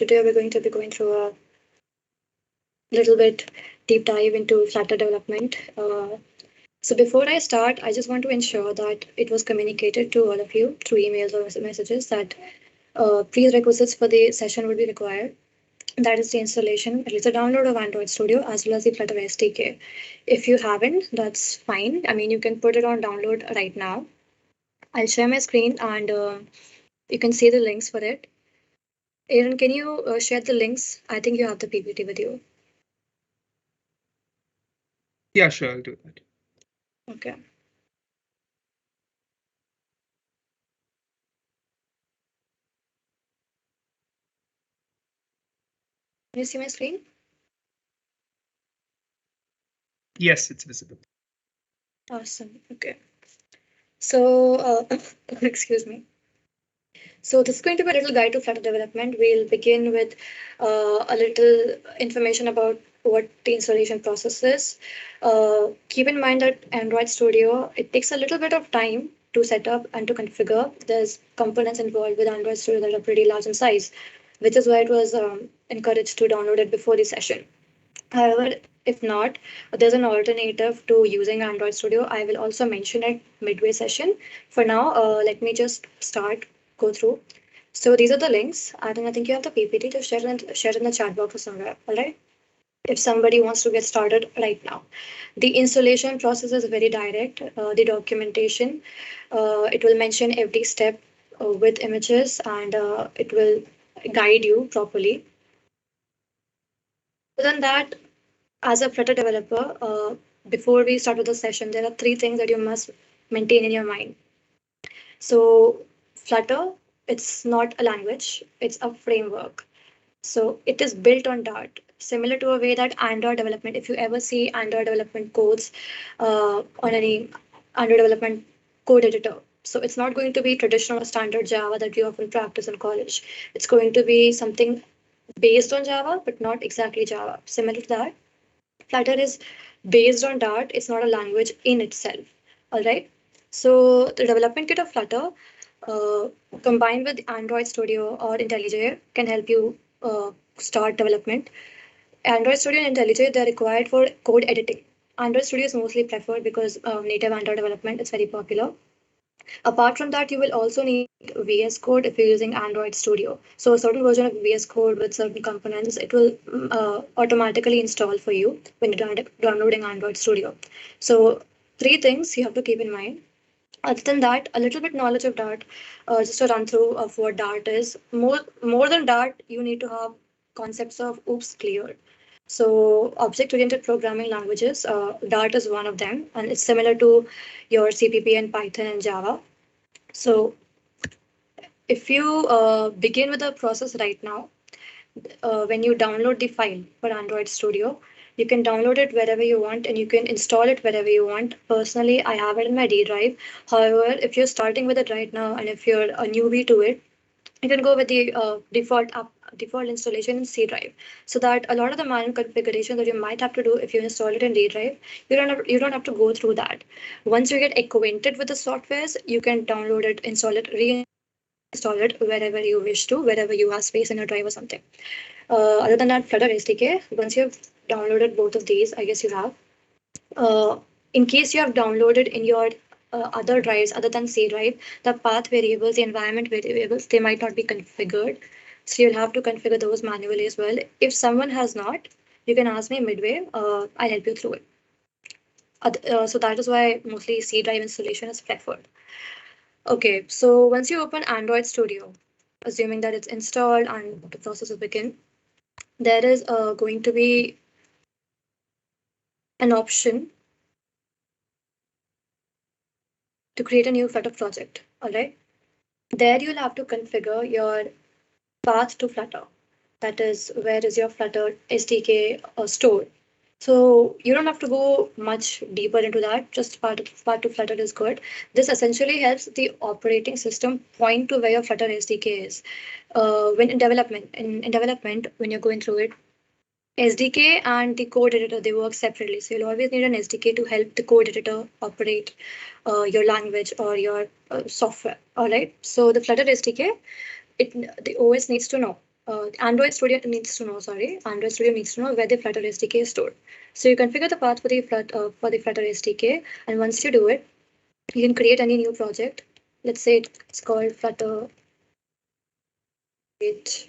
Today we're going to be going through a little bit deep dive into Flutter development. So before I start, I just want to ensure that it was communicated to all of you through emails or messages that prerequisites for the session would be required. That is the installation, at least a download of Android Studio as well as the Flutter SDK. If you haven't, that's fine. I mean, you can put it on download right now. I'll share my screen and you can see the links for it. Aaron, can you share the links? I think you have the PPT with you. Yeah, sure, I'll do that. Okay. Can you see my screen? Yes, it's visible. Awesome. Okay. So, excuse me. So this is going to be a little guide to Flutter development. We'll begin with a little information about what the installation process is. Keep in mind that Android Studio, it takes a little bit of time to set up and to configure. There's components involved with Android Studio that are pretty large in size, which is why it was encouraged to download it before the session. However, if not, there's an alternative to using Android Studio. I will also mention it midway session. For now, let me just go through. So these are the links. I think you have the PPT to share in the chat box or somewhere. All right. If somebody wants to get started right now, the installation process is very direct. The documentation, it will mention every step with images and it will guide you properly. Other than that, as a Flutter developer, before we start with the session, there are three things that you must maintain in your mind. So, Flutter, it's not a language, it's a framework. So, it is built on Dart, similar to a way that Android development, if you ever see Android development codes on any Android development code editor. So, it's not going to be traditional or standard Java that you often practice in college. It's going to be something based on Java, but not exactly Java. Similar to that, Flutter is based on Dart. It's not a language in itself. All right. So the development kit of Flutter uh, combined with Android Studio or IntelliJ can help you start development. Android Studio and IntelliJ, they're required for code editing. Android Studio is mostly preferred because native Android development is very popular. Apart from that, you will also need VS Code if you're using Android Studio. So a certain version of VS Code with certain components, it will automatically install for you when you're downloading Android Studio. So three things you have to keep in mind. Other than that, a little bit knowledge of Dart, just a run through of what Dart is. More than Dart, you need to have concepts of OOPS cleared. So object-oriented programming languages, Dart is one of them, and it's similar to your CPP and Python and Java. So if you begin with the process right now, when you download the file for Android Studio, you can download it wherever you want and you can install it wherever you want. Personally, I have it in my D drive. However, if you're starting with it right now and if you're a newbie to it, you can go with the default installation in C drive, so that a lot of the manual configuration that you might have to do if you install it in D drive, you don't have to go through that. Once you get acquainted with the softwares, you can download it, install it, reinstall it wherever you wish to, wherever you have space in your drive or something. Other than that, Flutter SDK, once you've downloaded both of these, I guess you have. Uh, in case you have downloaded in your other drives other than C drive, the path variables, the environment variables, they might not be configured. So you'll have to configure those manually as well. If someone has not, you can ask me midway. I'll help you through it. So that is why mostly C drive installation is preferred. Okay, so once you open Android Studio, assuming that it's installed and the process will begin, there is going to be an option to create a new Flutter project. All right. There you'll have to configure your path to Flutter. That is, where is your Flutter SDK stored? So you don't have to go much deeper into that. Just part to Flutter is good. This essentially helps the operating system point to where your Flutter SDK is. When in development, when you're going through it, SDK and the code editor, they work separately. So you'll always need an SDK to help the code editor operate your language or your software. All right. So the Flutter SDK, the OS needs to know Android Studio needs to know, Android Studio needs to know where the Flutter SDK is stored. So you configure the path for the Flutter SDK, and once you do it, you can create any new project. Let's say it's called Flutter Create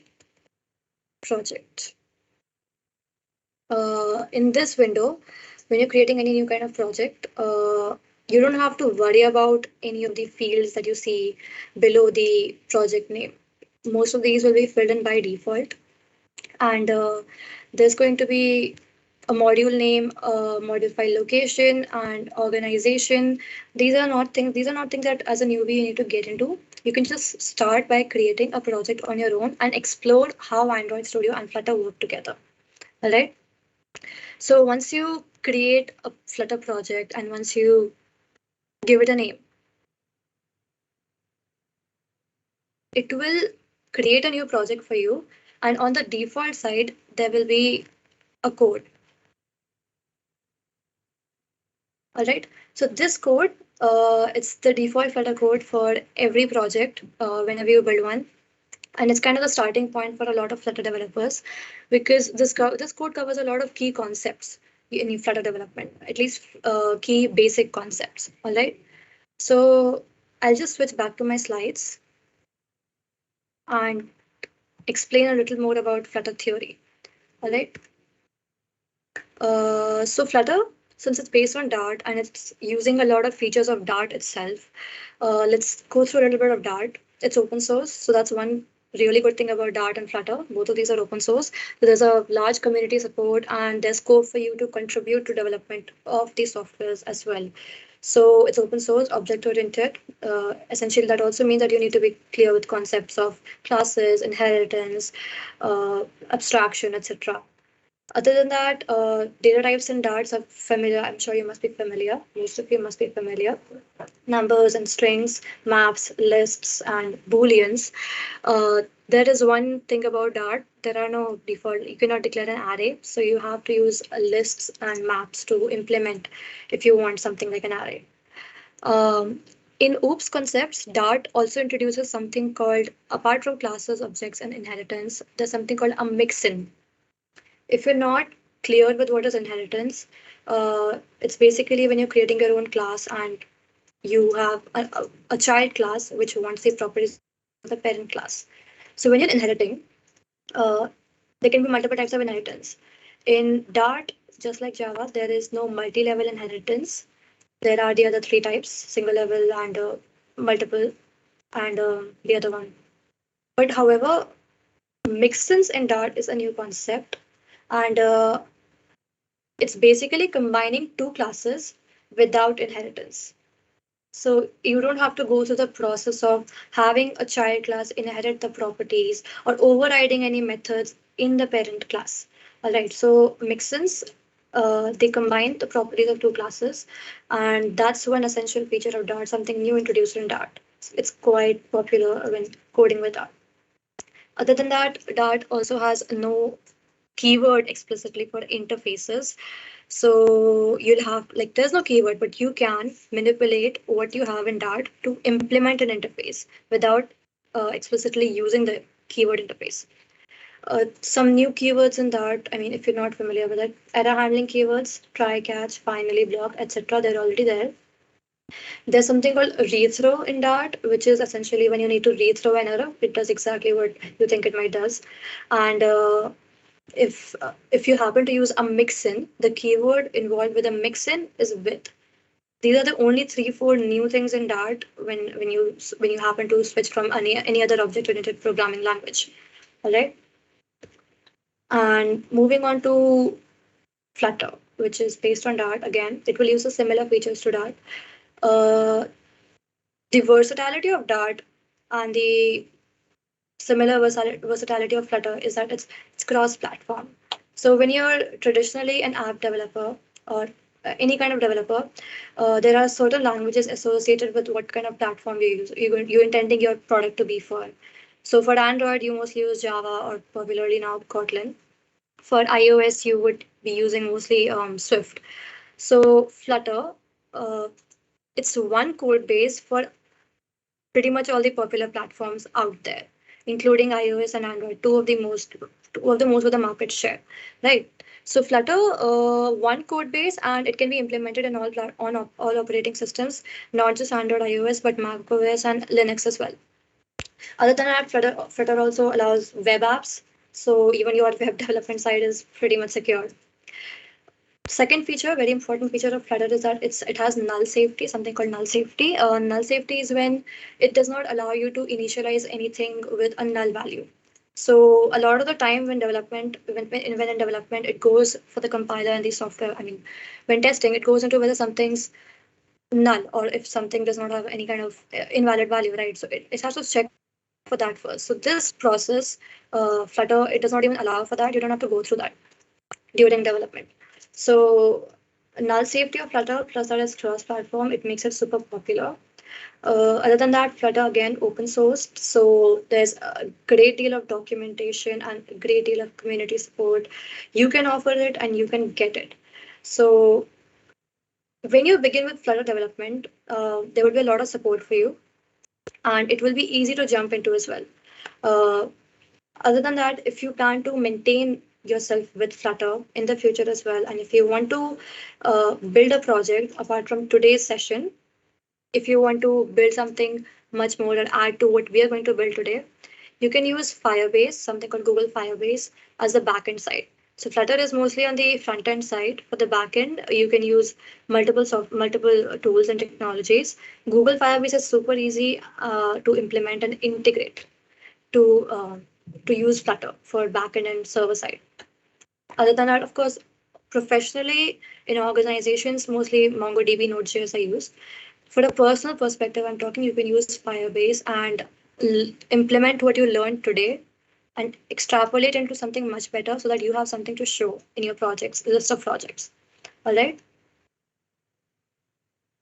project. In this window, when you're creating any new kind of project, you don't have to worry about any of the fields that you see below the project name. Most of these will be filled in by default, and there's going to be a module name, a module file location, and organization. These are not things that as a newbie you need to get into. You can just start by creating a project on your own and explore how Android Studio and Flutter work together. All right. So once you create a Flutter project and once you give it a name, it will create a new project for you. And on the default side, there will be a code. All right. So this code, it's the default Flutter code for every project whenever you build one. And it's kind of the starting point for a lot of Flutter developers because this code covers a lot of key concepts in Flutter development, at least key basic concepts. All right. So I'll just switch back to my slides and explain a little more about Flutter theory. All right. So Flutter, since it's based on Dart and it's using a lot of features of Dart itself, let's go through a little bit of Dart. It's open source, so that's one really good thing about Dart and Flutter. Both of these are open source. So there's a large community support and there's scope for you to contribute to development of these softwares as well. So it's open source, object oriented. Essentially, that also means that you need to be clear with concepts of classes, inheritance, abstraction, etc. Other than that, data types and darts are familiar. I'm sure you must be familiar. Most of you must be familiar. Numbers and strings, maps, lists, and booleans. There is one thing about Dart. There are no default. You cannot declare an array, so you have to use lists and maps to implement if you want something like an array. In OOPS concepts, Dart also introduces something called, apart from classes, objects, and inheritance, there's something called a mixin. If you're not clear with what is inheritance, it's basically when you're creating your own class and you have a child class which wants the properties of the parent class. So when you're inheriting, uh, there can be multiple types of inheritance. In Dart, just like Java, there is no multi-level inheritance. There are the other three types, single level and multiple, and the other one. But however, mixins in Dart is a new concept, and it's basically combining two classes without inheritance. So you don't have to go through the process of having a child class inherit the properties or overriding any methods in the parent class. All right, so mixins, they combine the properties of two classes, and that's one essential feature of Dart, something new introduced in Dart. It's quite popular when coding with Dart. Other than that, Dart also has no keyword explicitly for interfaces. So you'll have, like, there's no keyword, but you can manipulate what you have in Dart to implement an interface without explicitly using the keyword interface. Some new keywords in Dart, I mean, if you're not familiar with it, error handling keywords, try, catch, finally, block, etc., they're already there. There's something called rethrow in Dart, which is essentially when you need to rethrow an error, it does exactly what you think it might does. And if you happen to use a mixin, the keyword involved with a mixin is with. These are the only 3-4 new things in Dart when you happen to switch from any other object-oriented programming language. All right. And moving on to Flutter, which is based on Dart. Again, it will use the similar features to Dart. Uh, the versatility of Dart and the similar versatility of Flutter is that it's cross-platform. So when you're traditionally an app developer or any kind of developer, there are certain languages associated with what kind of platform you use. You're intending your product to be for. So for Android, you mostly use Java or popularly now Kotlin. For iOS, you would be using mostly Swift. So Flutter, uh, it's one code base for pretty much all the popular platforms out there, including iOS and Android, two of the most of the market share, right? So Flutter, one code base, and it can be implemented in all operating systems, not just Android, iOS, but Mac OS and Linux as well. Other than that, Flutter also allows web apps, so even your web development side is pretty much secure. Second feature, very important feature of Flutter is that it has null safety, something called null safety. Null safety is when it does not allow you to initialize anything with a null value. So a lot of the time when in development, it goes for the compiler and the software. I mean, when testing, it goes into whether something's null or if something does not have any kind of invalid value, right? So it has to check for that first. So this process, Flutter, it does not even allow for that. You don't have to go through that during development. So null safety of Flutter plus that is cross-platform, it makes it super popular. Other than that, Flutter again open sourced, so there's a great deal of documentation and a great deal of community support. You can offer it and you can get it. So when you begin with Flutter development, there will be a lot of support for you, and it will be easy to jump into as well. Uh, Other than that, if you plan to maintain yourself with Flutter in the future as well, and if you want to build a project apart from today's session, if you want to build something much more and add to what we are going to build today, you can use Firebase, something called Google Firebase, as the backend side. So Flutter is mostly on the front end side. For the backend, you can use multiple tools and technologies. Google Firebase is super easy to implement and integrate to uh, to use Flutter for backend and server side. Other than that, of course, professionally in organizations, mostly MongoDB, Node.js I use. For a personal perspective, I'm talking you can use Firebase and implement what you learned today and extrapolate into something much better so that you have something to show in your projects, list of projects. All right.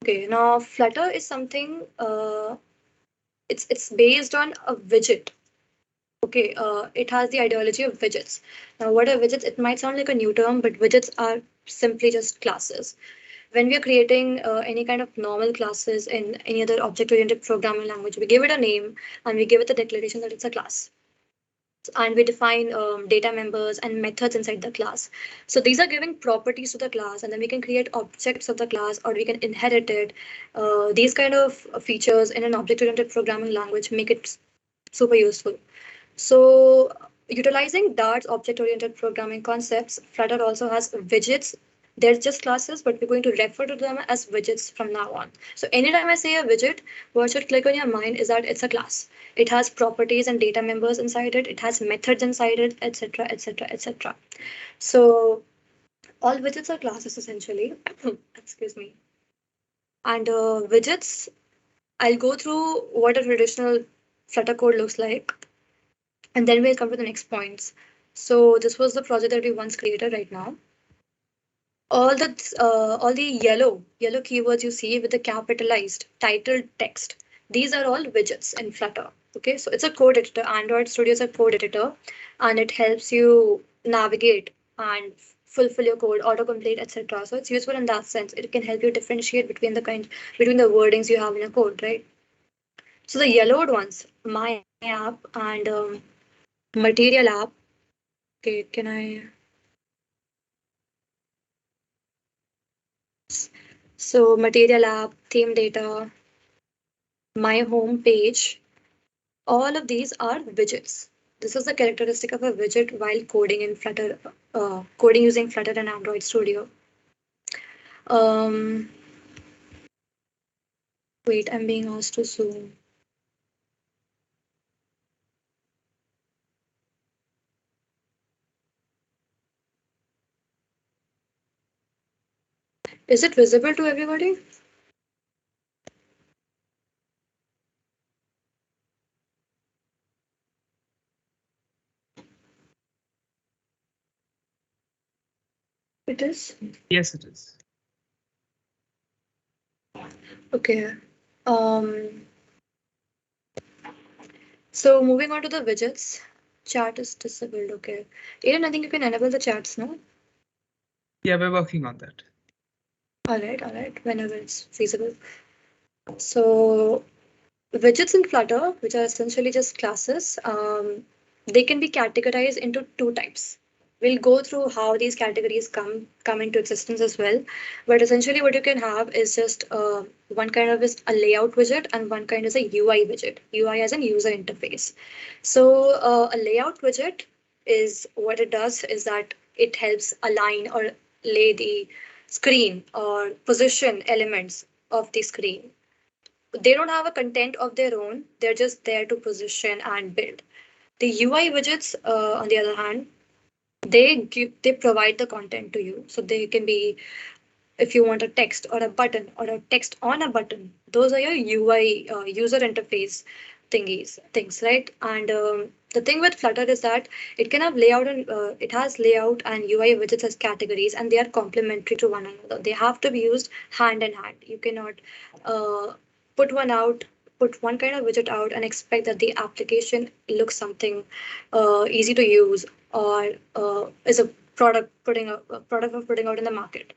Okay. Now, Flutter is something. It's based on a widget. Okay, it has the ideology of widgets. Now, what are widgets? It might sound like a new term, but widgets are simply just classes. When we are creating any kind of normal classes in any other object-oriented programming language, we give it a name and we give it the declaration that it's a class. And we define data members and methods inside the class. So these are giving properties to the class, and then we can create objects of the class or we can inherit it. These kind of features in an object-oriented programming language make it super useful. So, utilizing Dart's object-oriented programming concepts, Flutter also has widgets. They're just classes, but we're going to refer to them as widgets from now on. So anytime I say a widget, what should click on your mind is that it's a class. It has properties and data members inside it. It has methods inside it, etc., etc., etc. So all widgets are classes essentially. Excuse me. And widgets, I'll go through what a traditional Flutter code looks like, and then we'll come to the next points. So this was the project that we once created right now. All the yellow keywords you see with the capitalized titled text, these are all widgets in Flutter. Okay, so it's a code editor. Android Studio is a code editor, and it helps you navigate and fulfill your code, autocomplete, etc. So it's useful in that sense. It can help you differentiate between the wordings you have in your code, right? So the yellowed ones, my app and material app. Okay, can I? So material app, theme data, my home page, all of these are widgets. This is the characteristic of a widget while coding in Flutter, coding using Flutter and Android Studio. Um, Wait, I'm being asked to zoom. Is it visible to everybody? It is. Yes, it is. Okay. Um, so moving on to the widgets. Chat is disabled. Okay. Aiden, I think you can enable the chats, no? Yeah, we're working on that. All right, whenever it's feasible. So Widgets in Flutter, which are essentially just classes, they can be categorized into two types. We'll go through how these categories come into existence as well. But essentially, what you can have is just one kind of is a layout widget and one kind is a UI widget. UI as in user interface. So a layout widget is what it does is that it helps align or lay the screen or position elements of the screen. They don't have a content of their own. They're just there to position and build. The UI widgets, on the other hand, they provide the content to you. So they can be if you want a text or a button or a text on a button. Those are your UI user interface things, right? And the thing with Flutter is that it can have layout and it has layout and UI widgets as categories, and they are complementary to one another. They have to be used hand in hand. You cannot uh, put one out, put one kind of widget out, and expect that the application looks something easy to use or is a a product of putting out in the market.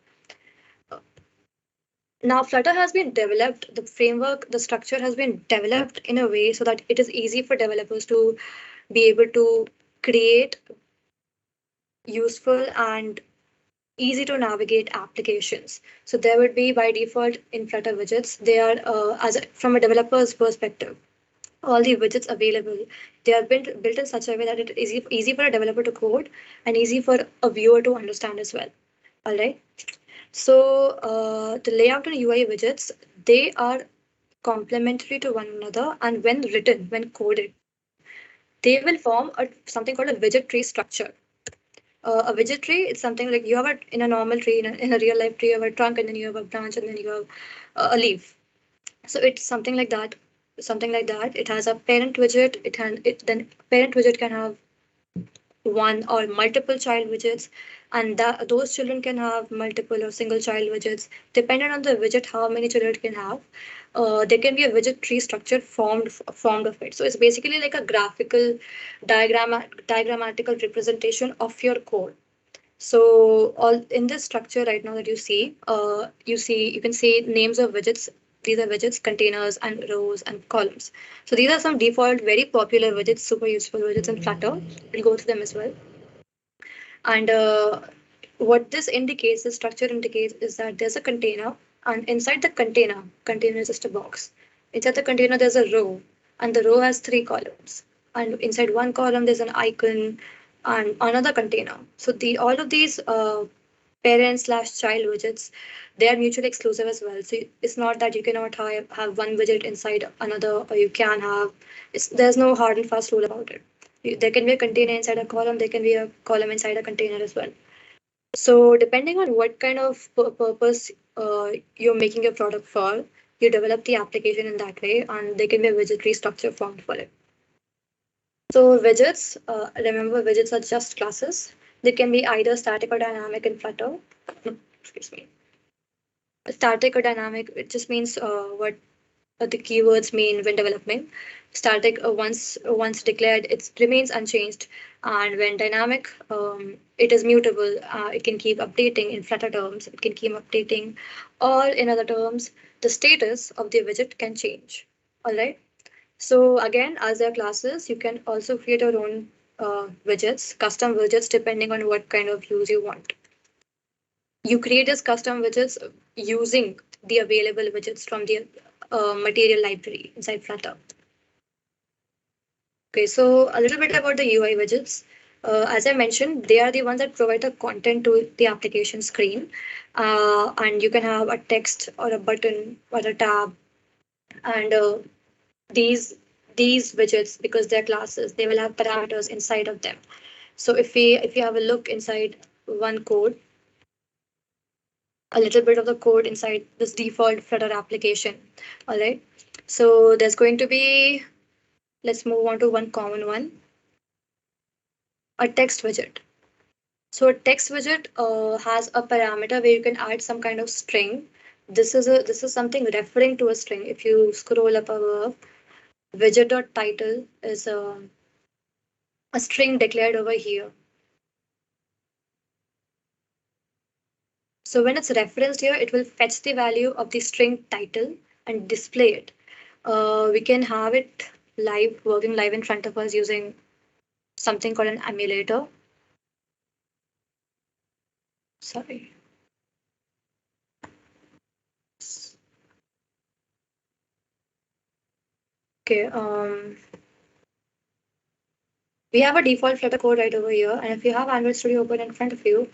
Now, Flutter has been developed, the framework, the structure has been developed in a way so that it is easy for developers to be able to create useful and easy to navigate applications. So there would be by default in Flutter widgets, they are from a developer's perspective. All the widgets available, they are built in such a way that it is easy for a developer to code and easy for a viewer to understand as well. All right. So the layout and UI widgets, they are complementary to one another, and when written, when coded, they will form something called a widget tree structure. A widget tree is something like you have in a normal tree, in a real life tree, you have a trunk, and then you have a branch, and then you have a leaf. So it's something like that. Something like that. It has a parent widget. Then parent widget can have one or multiple child widgets, and those children can have multiple or single child widgets depending on the widget how many children it can have. There can be a widget tree structure formed of it, so it's basically like a graphical diagrammatical representation of your code. So all in this structure right now that you can see names of widgets. These are widgets, containers, and rows and columns. So these are some default, very popular widgets, super useful widgets in Flutter. We'll go through them as well. And what this indicates, the structure indicates, is that there's a container, and inside the container is just a box. Inside the container, there's a row, and the row has three columns. And inside one column, there's an icon and another container. So all of these parent/child widgets, they are mutually exclusive as well. So it's not that you cannot have one widget inside another, or you can have. There's no hard and fast rule about it. There can be a container inside a column. There can be a column inside a container as well. So depending on what kind of purpose you're making your product for, you develop the application in that way, and there can be a widget tree structure formed for it. So widgets, remember widgets are just classes. They can be either static or dynamic in Flutter. Excuse me. Static or dynamic, it just means what the keywords mean when developing. Static, once declared, it remains unchanged, and when dynamic, it is mutable. It can keep updating in Flutter terms. It can keep updating, or in other terms, the status of the widget can change. All right. So again, as their classes, you can also create your own widgets, custom widgets, depending on what kind of use you want. You create these custom widgets using the available widgets from the material library inside Flutter. Okay, so a little bit about the UI widgets. As I mentioned, they are the ones that provide the content to the application screen. And you can have a text or a button or a tab. And these these widgets, because they're classes, they will have parameters inside of them. So if you have a look inside one code, a little bit of the code inside this default Flutter application. All right. So there's going to be, let's move on to one common one, a text widget. So a text widget has a parameter where you can add some kind of string. This is something referring to a string. If you scroll up above, widget.title is a string declared over here. So when it's referenced here, it will fetch the value of the string title and display it. We can have it live, working live in front of us using something called an emulator. Sorry. Okay. We have a default Flutter code right over here, and if you have Android Studio open in front of you,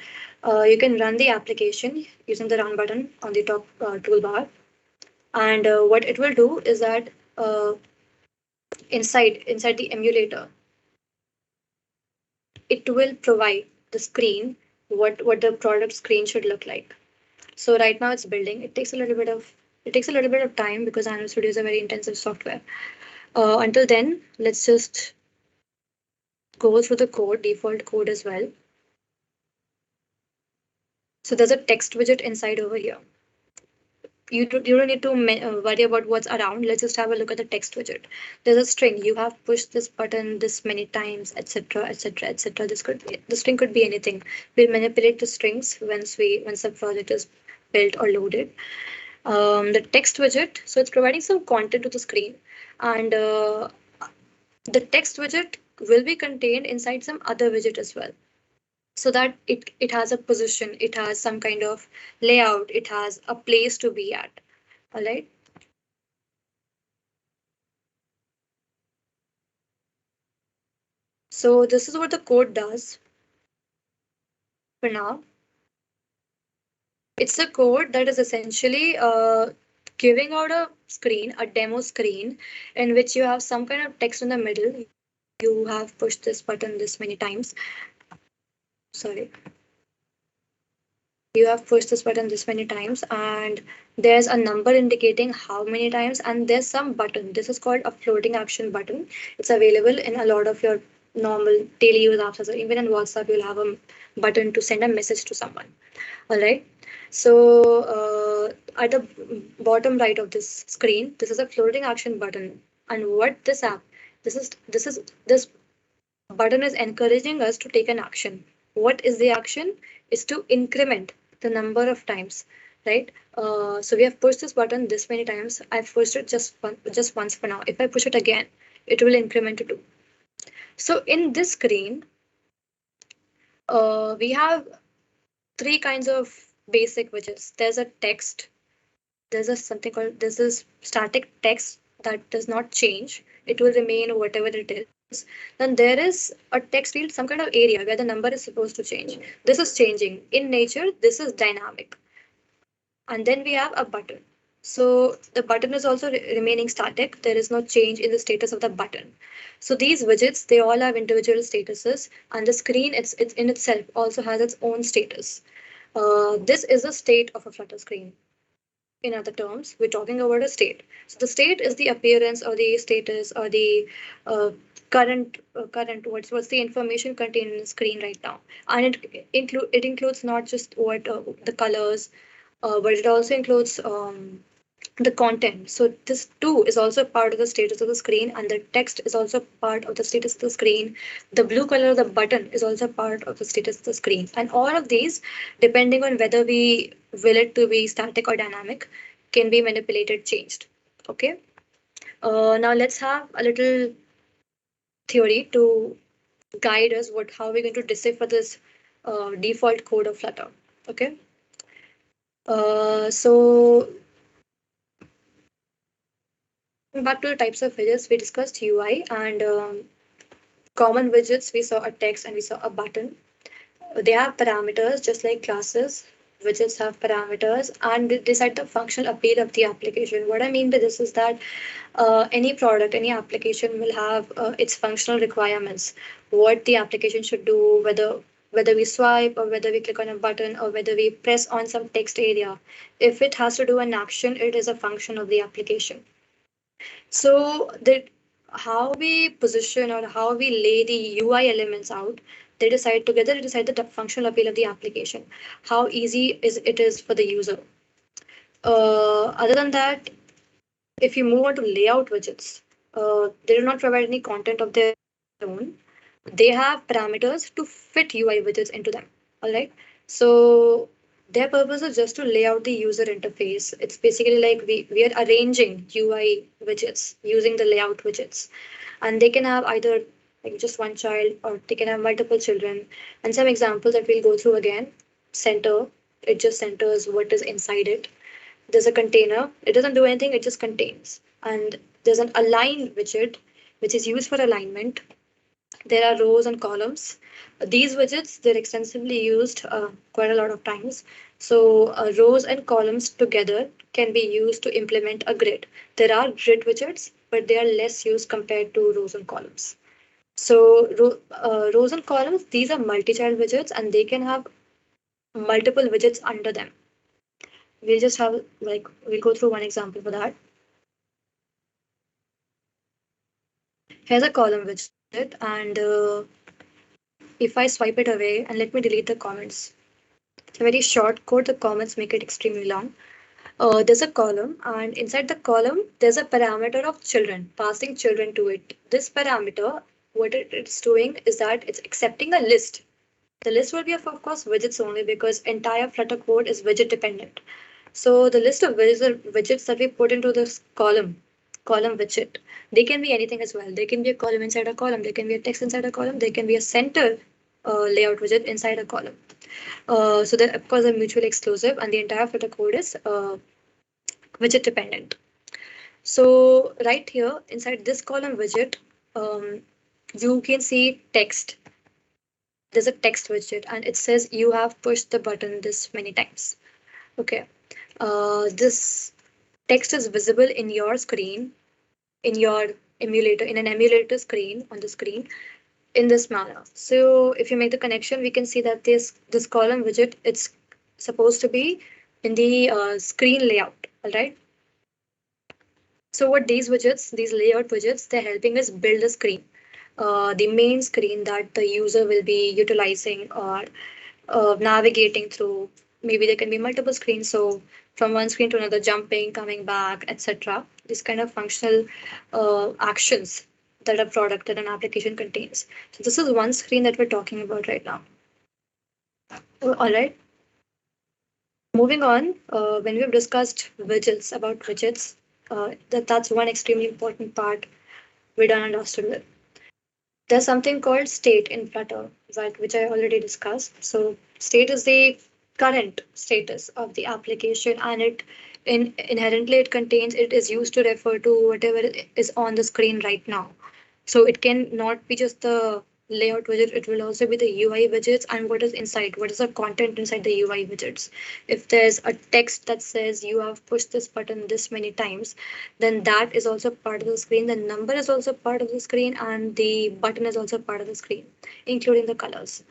you can run the application using the run button on the top toolbar. And what it will do is that inside the emulator, it will provide the screen what the product screen should look like. So right now it's building. It takes a little bit of time because Android Studio is a very intensive software. Until then, let's just go through the code, default code as well. So there's a text widget inside over here. You don't need to worry about what's around. Let's just have a look at the text widget. There's a string. You have pushed this button this many times, etc., etc., etc. The string could be anything. We'll manipulate the strings once the project is built or loaded. The text widget, so it's providing some content to the screen, and the text widget will be contained inside some other widget as well, so that it has a position, it has some kind of layout, it has a place to be at. All right. So this is what the code does for now. It's a code that is essentially giving out a screen, a demo screen, in which you have some kind of text in the middle. You have pushed this button this many times. Sorry. You have pushed this button this many times, and there's a number indicating how many times, and there's some button. This is called a floating action button. It's available in a lot of your normal daily use apps as well. Even in WhatsApp, you'll have a button to send a message to someone. All right. So at the bottom right of this screen, this is a floating action button. And what this app, this button is encouraging us to take an action. What is the action? Is to increment the number of times, right? So we have pushed this button this many times. I've pushed it just once for now. If I push it again, it will increment to 2. So in this screen, we have 3 kinds of basic widgets. There's a text. There's a something called this is static text that does not change. It will remain whatever it is. Then there is a text field, some kind of area where the number is supposed to change. This is changing. In nature, this is dynamic. And then we have a button. So the button is also remaining static. There is no change in the status of the button. So these widgets, they all have individual statuses, and the screen it's in itself also has its own status. This is the state of a Flutter screen. In other terms, we're talking about a state. So the state is the appearance or the status or the current what's the information contained in the screen right now, and it includes not just what the colors, but it also includes the content. So this too is also part of the status of the screen, and the text is also part of the status of the screen. The blue color of the button is also part of the status of the screen. And all of these, depending on whether we will it to be static or dynamic, can be manipulated, changed. Okay. Now let's have a little theory to guide us what how we're going to decipher this default code of Flutter. Okay. So back to the types of widgets, we discussed UI and common widgets. We saw a text and we saw a button. They have parameters just like classes. Widgets have parameters and they decide the functional appeal of the application. What I mean by this is that any product, any application will have its functional requirements. What the application should do, whether we swipe or whether we click on a button or whether we press on some text area. If it has to do an action, it is a function of the application. So that how we position or how we lay the UI elements out, they decide the functional appeal of the application, how easy is it is for the user. Other than that, if you move on to layout widgets, they do not provide any content of their own. They have parameters to fit UI widgets into them. All right. So Their purpose is just to lay out the user interface. It's basically like we are arranging UI widgets using the layout widgets. And they can have either like just one child or they can have multiple children. And some examples that we'll go through again. Center, it just centers what is inside it. There's a container, it doesn't do anything, it just contains. And there's an align widget, which is used for alignment. There are rows and columns. These widgets, they're extensively used quite a lot of times. So rows and columns together can be used to implement a grid. There are grid widgets, but they are less used compared to rows and columns. So rows and columns, these are multi-child widgets and they can have multiple widgets under them. We'll just have like, we'll go through one example for that. Here's a column widget and if I swipe it away and let me delete the comments. It's a very short code. The comments make it extremely long. There's a column, and inside the column, there's a parameter of children, passing children to it. This parameter, what it's doing is that it's accepting a list. The list will be of course, widgets only because entire Flutter code is widget dependent. So the list of widgets that we put into this column widget, they can be anything as well. They can be a column inside a column. They can be a text inside a column. They can be a center layout widget inside a column. So that of course are mutually exclusive and the entire Flutter code is widget dependent. So right here inside this column widget, you can see text. There's a text widget and it says you have pushed the button this many times. Okay. This text is visible in your screen, in your emulator, in an emulator screen on the screen in this manner. So if you make the connection, we can see that this column widget, it's supposed to be in the screen layout. All right. So what these widgets, these layout widgets, they're helping us build the screen, the main screen that the user will be utilizing or navigating through. Maybe there can be multiple screens, so from one screen to another, jumping, coming back, etc. This kind of functional actions that a product that an application contains. So this is one screen that we're talking about right now. All right. Moving on, when we've discussed widgets, that's one extremely important part we done and understood with. There's something called state in Flutter, right, which I already discussed. So state is the current status of the application, and inherently it contains, it is used to refer to whatever is on the screen right now. So it can not be just the layout widget, it will also be the UI widgets and what is inside, what is the content inside the UI widgets. If there's a text that says you have pushed this button this many times, then that is also part of the screen. The number is also part of the screen and the button is also part of the screen, including the colors.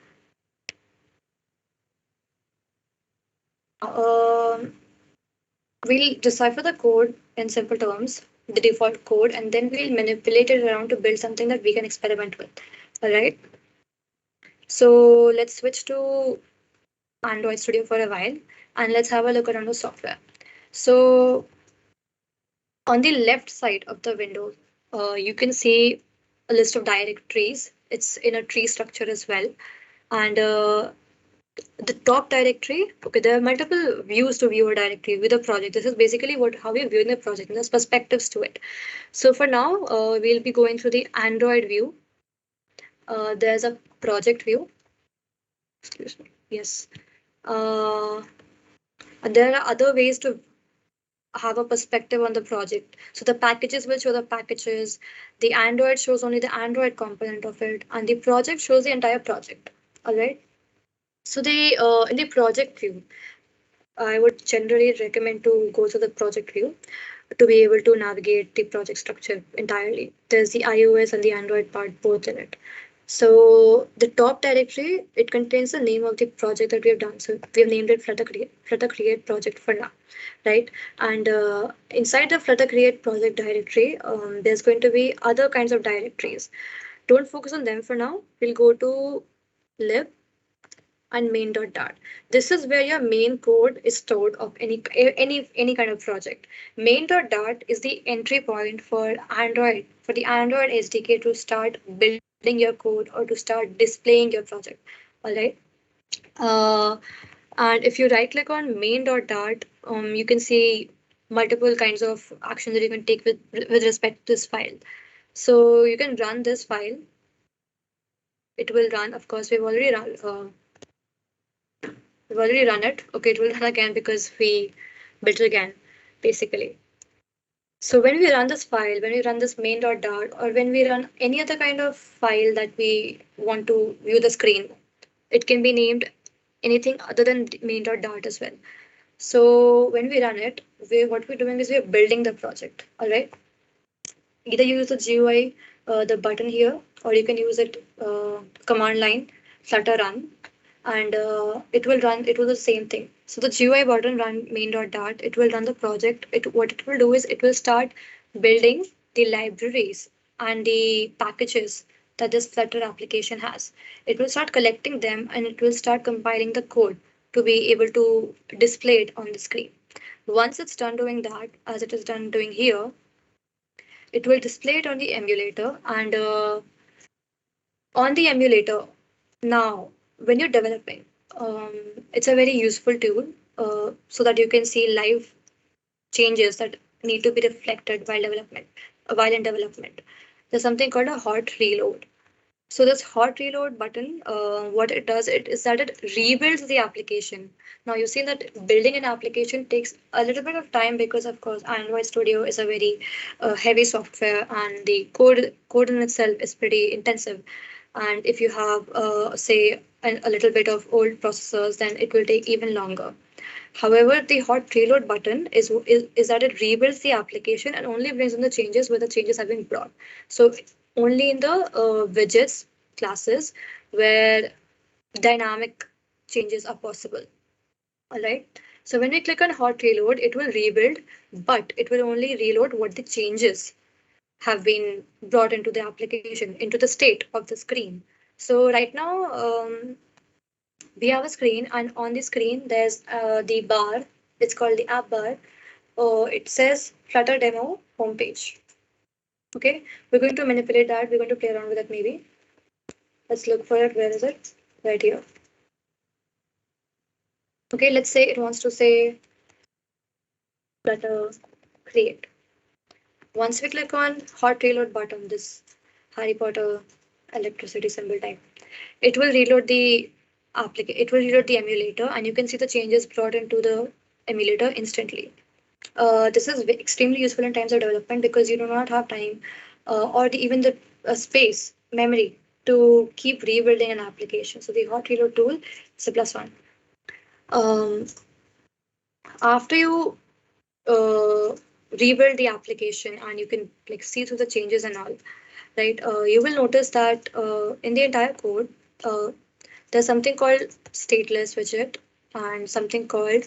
Um, we'll decipher the code in simple terms, the default code, and then we'll manipulate it around to build something that we can experiment with. All right. So let's switch to Android Studio for a while and let's have a look around the software. So on the left side of the window, you can see a list of directories. It's in a tree structure as well. And the top directory, okay, there are multiple views to view a directory with a project. This is basically how we're viewing the project, and there's perspectives to it. So for now, we'll be going through the Android view. There's a project view. Excuse me. Yes. And there are other ways to have a perspective on the project. So the packages will show the packages, the Android shows only the Android component of it, and the project shows the entire project. All right. So the in the project view, I would generally recommend to go to the project view to be able to navigate the project structure entirely. There's the iOS and the Android part both in it. So the top directory, it contains the name of the project that we have done. So we have named it Flutter Create project for now, right? And inside the Flutter Create project directory, there's going to be other kinds of directories. Don't focus on them for now. We'll go to lib and main.dart. This is where your main code is stored of any kind of project. Main.dart is the entry point for Android, for the Android SDK to start building your code or to start displaying your project. All right. Uh, And if you right click on main.dart, you can see multiple kinds of actions that you can take with respect to this file. So you can run this file. It will run. Of course, we've already run it. Okay, it will run again because we built it again, basically. So when we run this file, when we run this main.dart, or when we run any other kind of file that we want to view the screen, it can be named anything other than main.dart as well. So when we run it, what we're doing is we're building the project. All right. Either you use the GUI, the button here, or you can use it command line, flutter run, and it will run. It will do the same thing. So the GUI button run main.dart. It will run the project. What it will do is it will start building the libraries and the packages that this Flutter application has. It will start collecting them and it will start compiling the code to be able to display it on the screen. Once it's done doing that, as it is done doing here, it will display it on the emulator and on the emulator. Now, when you're developing, um, it's a very useful tool so that you can see live changes that need to be reflected while in development. There's something called a hot reload. So this hot reload button, what it does, it is that it rebuilds the application. Now you see that building an application takes a little bit of time because of course Android Studio is a very heavy software and the code in itself is pretty intensive. And if you have say a little bit of old processors, then it will take even longer. However, the hot reload button is that it rebuilds the application and only brings in the changes where the changes have been brought. So only in the widgets classes where dynamic changes are possible. All right. So when we click on hot reload, it will rebuild, but it will only reload what the changes have been brought into the application, into the state of the screen. So right now, we have a screen, and on the screen, there's the bar. It's called the app bar. It says Flutter Demo homepage. Okay, we're going to manipulate that. We're going to play around with it maybe. Let's look for it. Where is it? Right here. Okay, let's say it wants to say Flutter Create. Once we click on hot reload button, this Harry Potter electricity symbol type, it will reload the application. It will reload the emulator, and you can see the changes brought into the emulator instantly. This is extremely useful in times of development because you do not have time or even the space, memory to keep rebuilding an application. So the hot reload tool is a plus one. Um, After you rebuild the application and you can like see through the changes and all, right? You will notice that in the entire code, uh, there's something called stateless widget and something called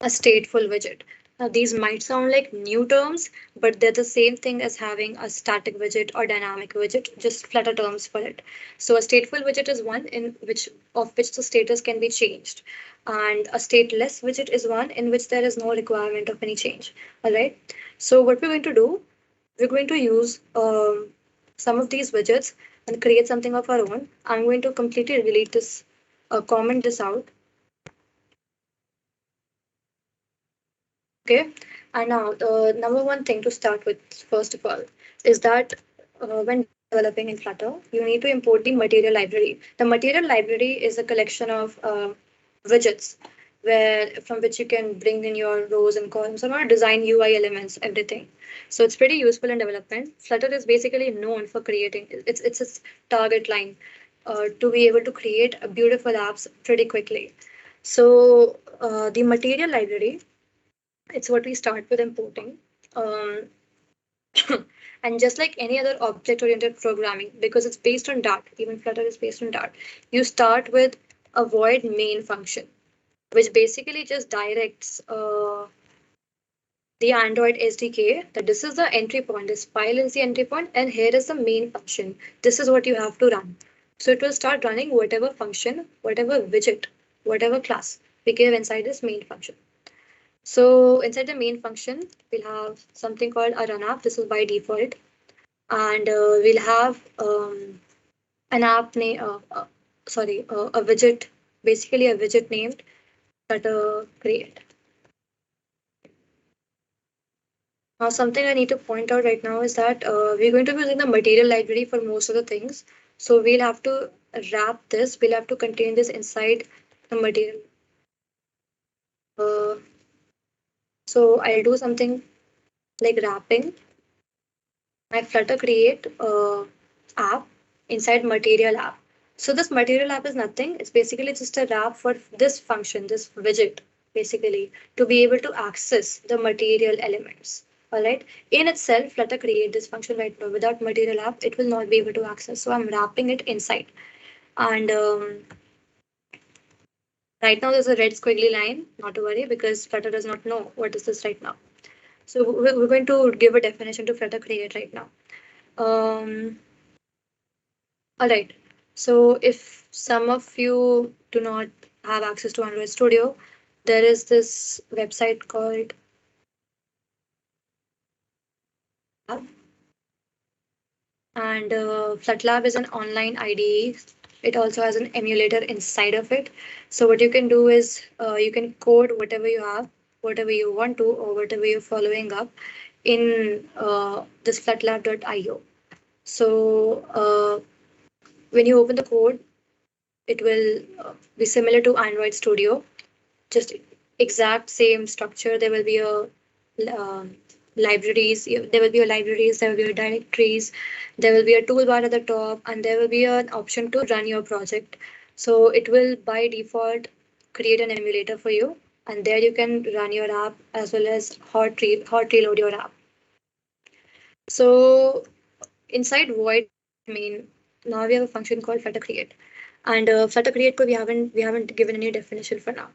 a stateful widget. Now, these might sound like new terms, but they're the same thing as having a static widget or dynamic widget, just flutter terms for it. So a stateful widget is one in which the status can be changed. And a stateless widget is one in which there is no requirement of any change. All right. So what we're going to do, we're going to use some of these widgets and create something of our own. I'm going to completely delete this, comment this out. Okay. And now the number one thing to start with, first of all, is that when developing in Flutter, you need to import the material library. The material library is a collection of widgets where from which you can bring in your rows and columns or design UI elements, everything. So it's pretty useful in development. Flutter is basically known for creating, it's its target line to be able to create beautiful apps pretty quickly. So the material library, it's what we start with importing. Um, and just like any other object oriented programming, because it's based on Dart, even Flutter is based on Dart, you start with a void main function, which basically just directs the Android SDK that this is the entry point, this file is the entry point, and here is the main function. This is what you have to run. So it will start running whatever function, whatever widget, whatever class we give inside this main function. So inside the main function, we'll have something called a run app. This is by default. And we'll have an app name, a widget basically a widget named Flutter Create. Now, something I need to point out right now is that we're going to be using the material library for most of the things. So we'll have to wrap this, we'll have to contain this inside the material. Uh, so I'll do something like wrapping my Flutter Create app inside Material app. So this Material app is nothing. It's basically just a wrap for this function, this widget, basically, to be able to access the material elements. All right. In itself, Flutter Create this function right now. Without Material app, it will not be able to access. So I'm wrapping it inside. And right now there's a red squiggly line. Not to worry because Flutter does not know what is this right now. So we're going to give a definition to Flutter Create right now. Um, All right. So if some of you do not have access to Android Studio, there is this website called Lab, and FlutLab is an online IDE. It also has an emulator inside of it. So what you can do is you can code whatever you have, whatever you want to, or whatever you're following up in this flutlab.io. So when you open the code, it will be similar to Android Studio, just exact same structure. There will be a libraries. There will be a libraries. There will be a directories. There will be a toolbar at the top, and there will be an option to run your project. So it will by default create an emulator for you, and there you can run your app as well as hot reload your app. So inside void main, now we have a function called Flutter Create, and Flutter Create ko we haven't given any definition for now.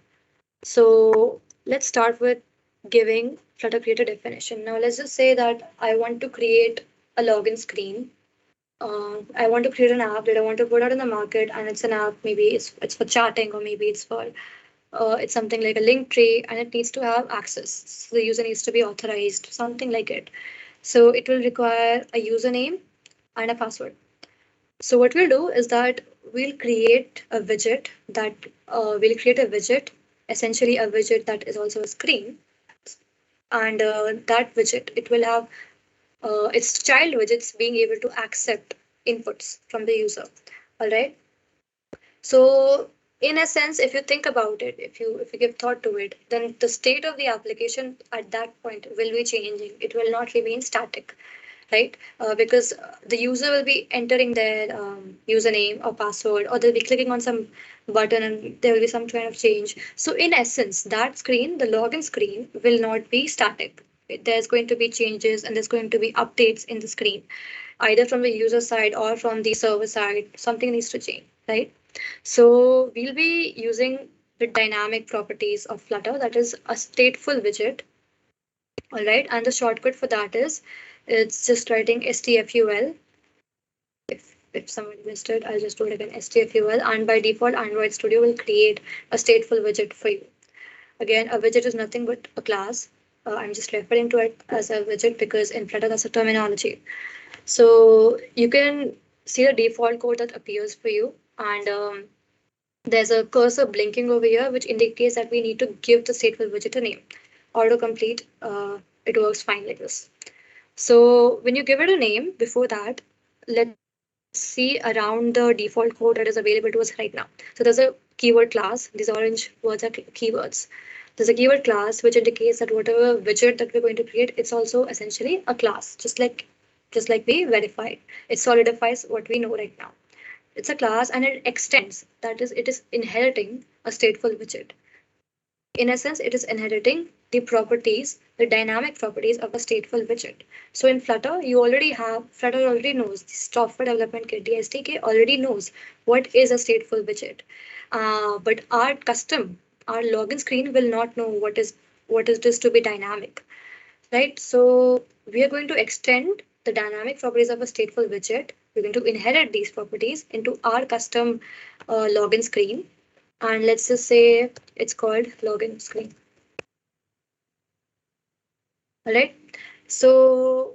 So let's start with giving Flutter Create a definition. Now let's just say that I want to create a login screen. I want to create an app that I want to put out in the market, and it's an app. Maybe it's for chatting, or maybe it's something like a link tree, and it needs to have access. So the user needs to be authorized, something like it. So it will require a username and a password. So what we'll do is that we'll create a widget that we'll create a widget, essentially a widget that is also a screen, and that widget it will have its child widgets being able to accept inputs from the user. All right. So in a sense, if you think about it, if you give thought to it, then the state of the application at that point will be changing. It will not remain static, right? Because the user will be entering their username or password, or they'll be clicking on some button and there will be some kind of change. So, in essence, that screen, the login screen, will not be static. There's going to be changes and there's going to be updates in the screen, either from the user side or from the server side. Something needs to change, right? So, we'll be using the dynamic properties of Flutter, that is a stateful widget. All right, and the shortcut for that is it's just writing stful. If somebody missed it, I'll just do it again, stful, and by default, Android Studio will create a stateful widget for you. Again, a widget is nothing but a class. I'm just referring to it as a widget because in Flutter that's a terminology. So you can see the default code that appears for you, and there's a cursor blinking over here, which indicates that we need to give the stateful widget a name. Autocomplete, it works fine like this. So when you give it a name before that, let's see around the default code that is available to us right now. So there's a keyword class. These orange words are keywords. There's a keyword class which indicates that whatever widget that we're going to create, it's also essentially a class, just like we verified. It solidifies what we know right now. It's a class and it extends. That is, it is inheriting a stateful widget. In essence, it is inheriting the properties, the dynamic properties of a stateful widget. So in Flutter, Flutter already knows, the software development kit, the SDK already knows what is a stateful widget. But our login screen will not know what is this to be dynamic, right? So we are going to extend the dynamic properties of a stateful widget. We're going to inherit these properties into our custom login screen. And let's just say it's called login screen. All right. So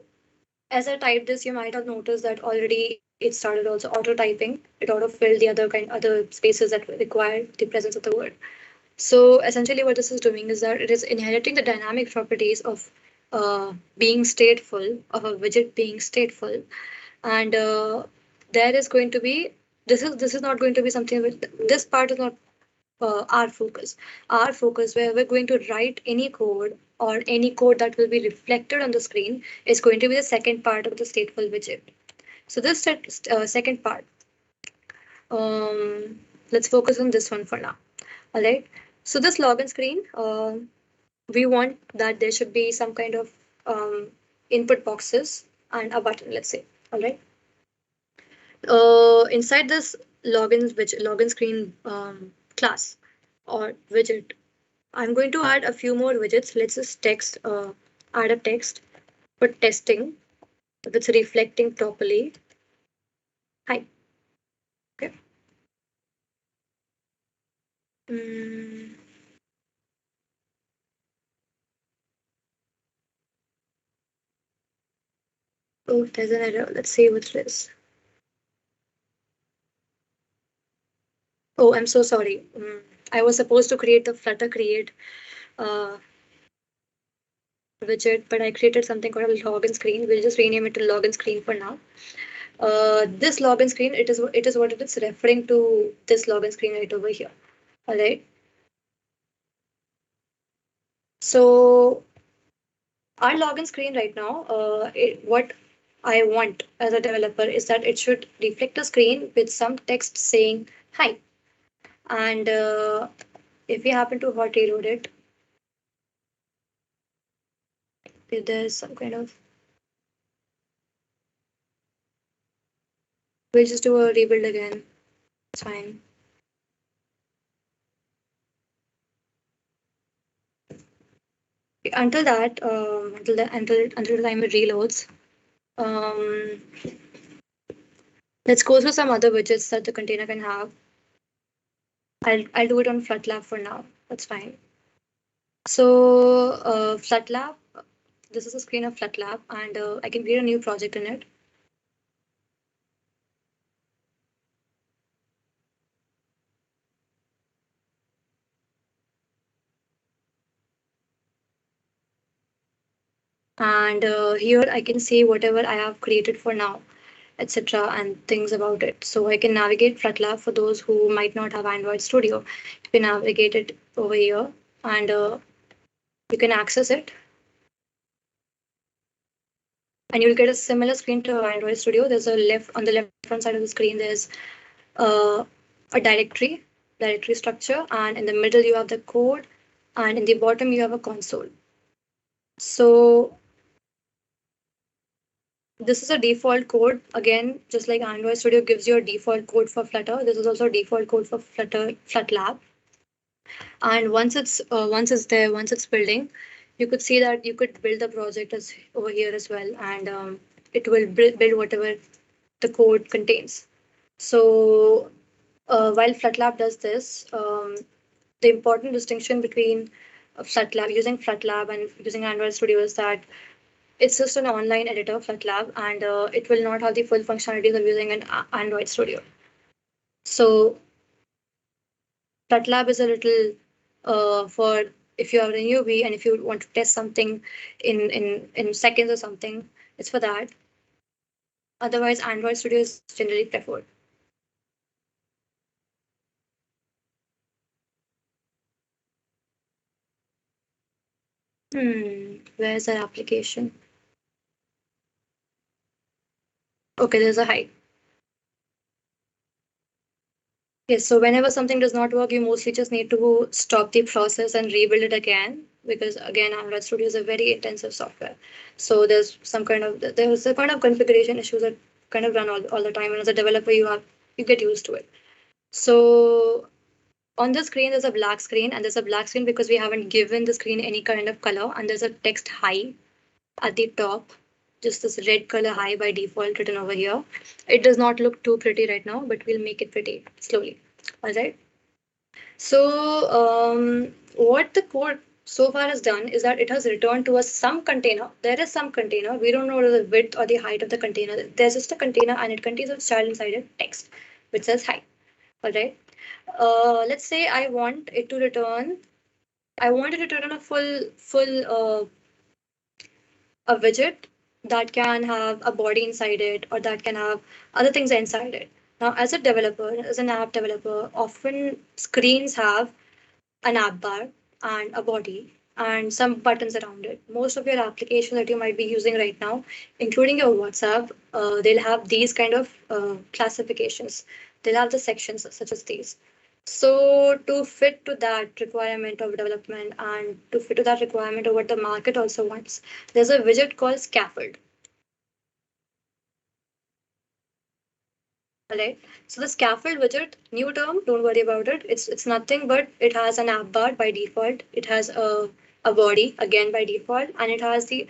as I typed this, you might have noticed that already it started also auto typing. It auto filled the other spaces that require the presence of the word. So essentially, what this is doing is that it is inheriting the dynamic properties of being stateful, of a widget being stateful, and there is going to be this is not going to be something with this part is not our focus. Our focus, where we're going to write any code or any code that will be reflected on the screen, is going to be the second part of the stateful widget. So this second part, um, let's focus on this one for now. All right. So this login screen, we want that there should be some kind of input boxes and a button, let's say. All right. Inside this login screen class or widget, I'm going to add a few more widgets. Let's just add a text for testing if it's reflecting properly. Hi. Okay. Mm, oh, there's an error. Let's see what it is. Oh, I'm so sorry. I was supposed to create the Flutter Create uh, widget, but I created something called a login screen. We'll just rename it to login screen for now. This login screen, it is what it is referring to, this login screen right over here. All right. So our login screen right now, what I want as a developer is that it should reflect a screen with some text saying hi. And if we happen to hot reload it, if there's some kind of, we'll just do a rebuild again. It's fine. Until that, until the time it reloads, um, let's go through some other widgets that the container can have. I'll do it on FlutLab for now. That's fine. So FlutLab, this is a screen of FlutLab, and I can create a new project in it. And here I can see whatever I have created for now, etc., and things about it. So I can navigate FlutLab for those who might not have Android Studio. You can navigate it over here, and you can access it. And you'll get a similar screen to Android Studio. There's a left on the left front side of the screen. There's uh, a directory structure, and in the middle you have the code, and in the bottom you have a console. So this is a default code. Again, just like Android Studio gives you a default code for Flutter, this is also a default code for FlutLab. And once it's there, once it's building, you could see that you could build the project as over here as well, and it will build whatever the code contains. So while FlutLab does this, the important distinction between FlutLab, using FlutLab and using Android Studio, is that it's just an online editor, FlutLab, and it will not have the full functionalities of using an Android Studio. So FlutLab is a little for if you are a newbie and if you want to test something in seconds or something, it's for that. Otherwise, Android Studio is generally preferred. Where's that application? Okay, there's a hide. Yes, so whenever something does not work, you mostly just need to stop the process and rebuild it again, because again, Android Studio is a very intensive software. So there's a kind of configuration issues that kind of run all the time, and as a developer, you get used to it. So on the screen, there's a black screen, and there's a black screen because we haven't given the screen any kind of color, and there's a text hi at the top, just this red color hi by default written over here. It does not look too pretty right now, but we'll make it pretty slowly. All right. So what the code? so far has done is that it has returned to us some container. There is some container. We don't know the width or the height of the container. There's just a container and it contains a child inside it, text, which says hi. All right. Let's say I want it to return. I want it to return a a widget that can have a body inside it or that can have other things inside it. Now, as a developer, as an app developer, often screens have an app bar and a body and some buttons around it. Most of your applications that you might be using right now, including your WhatsApp, they'll have these kind of classifications. They'll have the sections such as these. So to fit to that requirement of development and to fit to that requirement of what the market also wants, there's a widget called scaffold. Alright. So the scaffold widget, new term, don't worry about it. It's nothing but it has an app bar by default. It has a body again by default, and it has the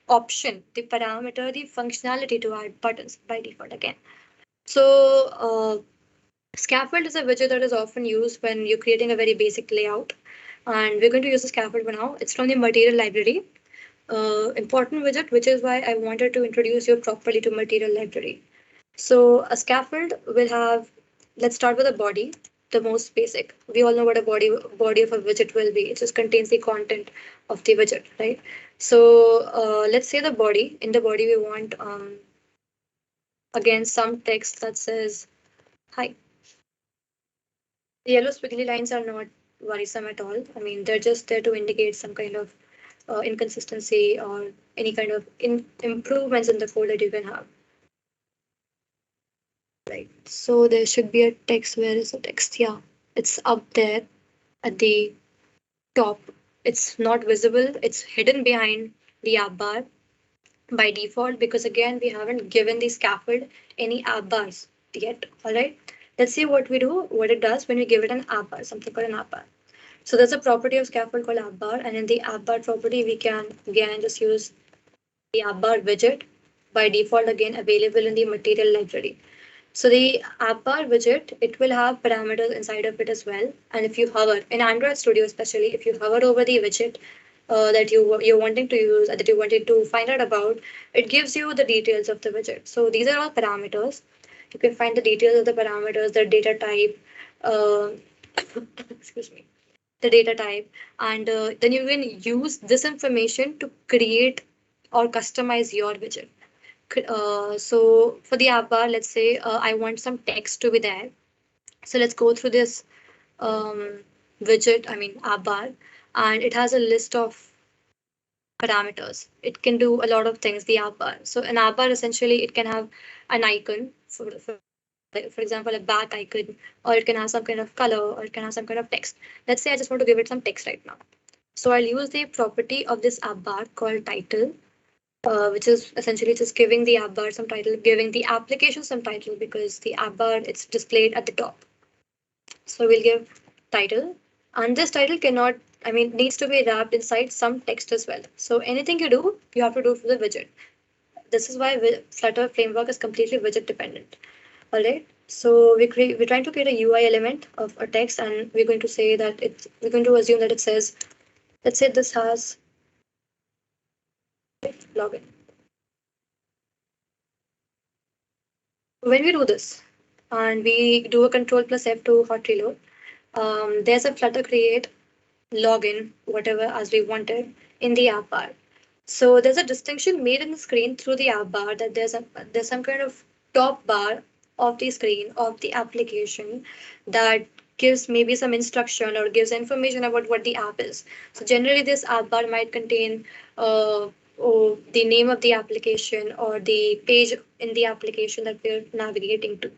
option, the parameter, the functionality to add buttons by default again. So scaffold is a widget that is often used when you're creating a very basic layout. And we're going to use the scaffold for now. It's from the material library. Important widget, which is why I wanted to introduce you properly to material library. So a scaffold will have, let's start with a body, the most basic. We all know what a body of a widget will be. It just contains the content of the widget, right? So let's say the body. In the body, we want again some text that says hi. The yellow squiggly lines are not worrisome at all. I mean, they're just there to indicate some kind of inconsistency or any kind of improvements in the code that you can have. Right. So there should be a text. Where is the text? Yeah, it's up there at the top. It's not visible. It's hidden behind the app bar by default because again we haven't given the scaffold any app bars yet. All right. Let's see what we do. What it does when we give it an app bar, something called an app bar. So there's a property of scaffold called app bar, and in the app bar property we can again just use the app bar widget by default again available in the material library. So the app bar widget, it will have parameters inside of it as well. And if you hover in Android Studio, especially if you hover over the widget that you're wanting to use, that you wanted to find out about, it gives you the details of the widget. So these are all parameters. You can find the details of the parameters, the data type, uh, excuse me, the data type, and then you can use this information to create or customize your widget. So for the app bar, let's say I want some text to be there. So let's go through this um, widget, I mean app bar, and it has a list of parameters. It can do a lot of things, the app bar. So an app bar essentially it can have an icon for example, a back icon, or it can have some kind of color, or it can have some kind of text. Let's say I just want to give it some text right now. So I'll use the property of this app bar called title, which is essentially just giving the app bar some title, giving the application some title because the app bar it's displayed at the top. So we'll give title, and this title cannot, I mean, needs to be wrapped inside some text as well. So anything you do, you have to do for the widget. This is why Flutter framework is completely widget dependent. All right. So we're trying to create a UI element of a text, and we're going to say that we're going to assume that it says, let's say this has login. When we do this and we do a control plus F to hot reload, there's a Flutter Create login, whatever as we wanted in the app bar. So there's a distinction made in the screen through the app bar that there's some kind of top bar of the screen of the application that gives maybe some instruction or gives information about what the app is. So generally this app bar might contain the name of the application or the page in the application that we're navigating to.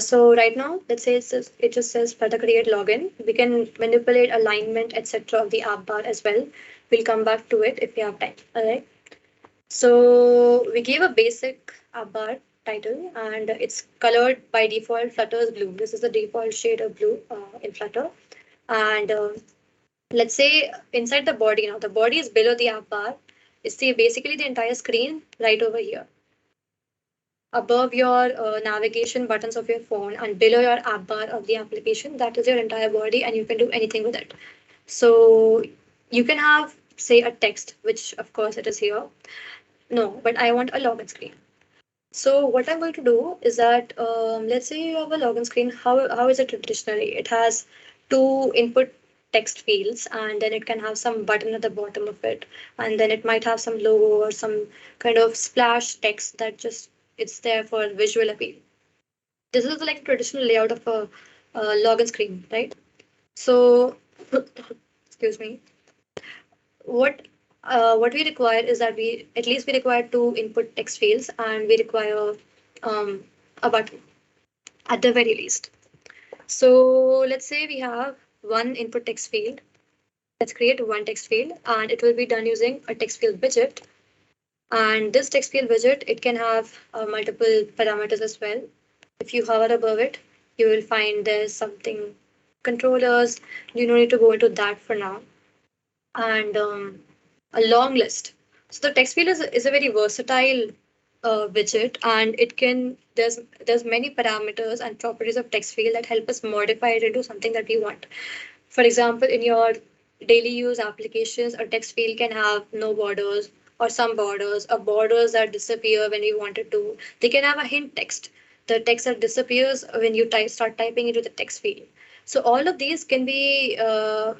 So right now, let's say it just says Flutter Create login. We can manipulate alignment, etc. of the app bar as well. We'll come back to it if we have time. All right. So we gave a basic app bar title and it's colored by default Flutter's blue. This is the default shade of blue in Flutter. And let's say inside the body now, the body is below the app bar. It's basically the entire screen right over here above your navigation buttons of your phone and below your app bar of the application. That is your entire body, and you can do anything with it. So you can have, say, a text, which of course it is here. No, but I want a login screen. So what I'm going to do is that let's say you have a login screen. How is it traditionally? It has two input text fields, and then it can have some button at the bottom of it, and then it might have some logo or some kind of splash text that just it's there for visual appeal. This is like a traditional layout of a login screen, right? So excuse me. What we require is that we at least we require two input text fields, and we require um, a button at the very least. So let's say we have one input text field. Let's create one text field, and it will be done using a text field widget. And this text field widget, it can have multiple parameters as well. If you hover above it, you will find there's something controllers. You don't need to go into that for now. And a long list. So the text field is a very versatile widget, and it can there's many parameters and properties of text field that help us modify it into something that we want. For example, in your daily use applications, a text field can have no borders or some borders, or borders that disappear when we wanted to. They can have a hint text, the text that disappears when you start typing into the text field. So all of these can be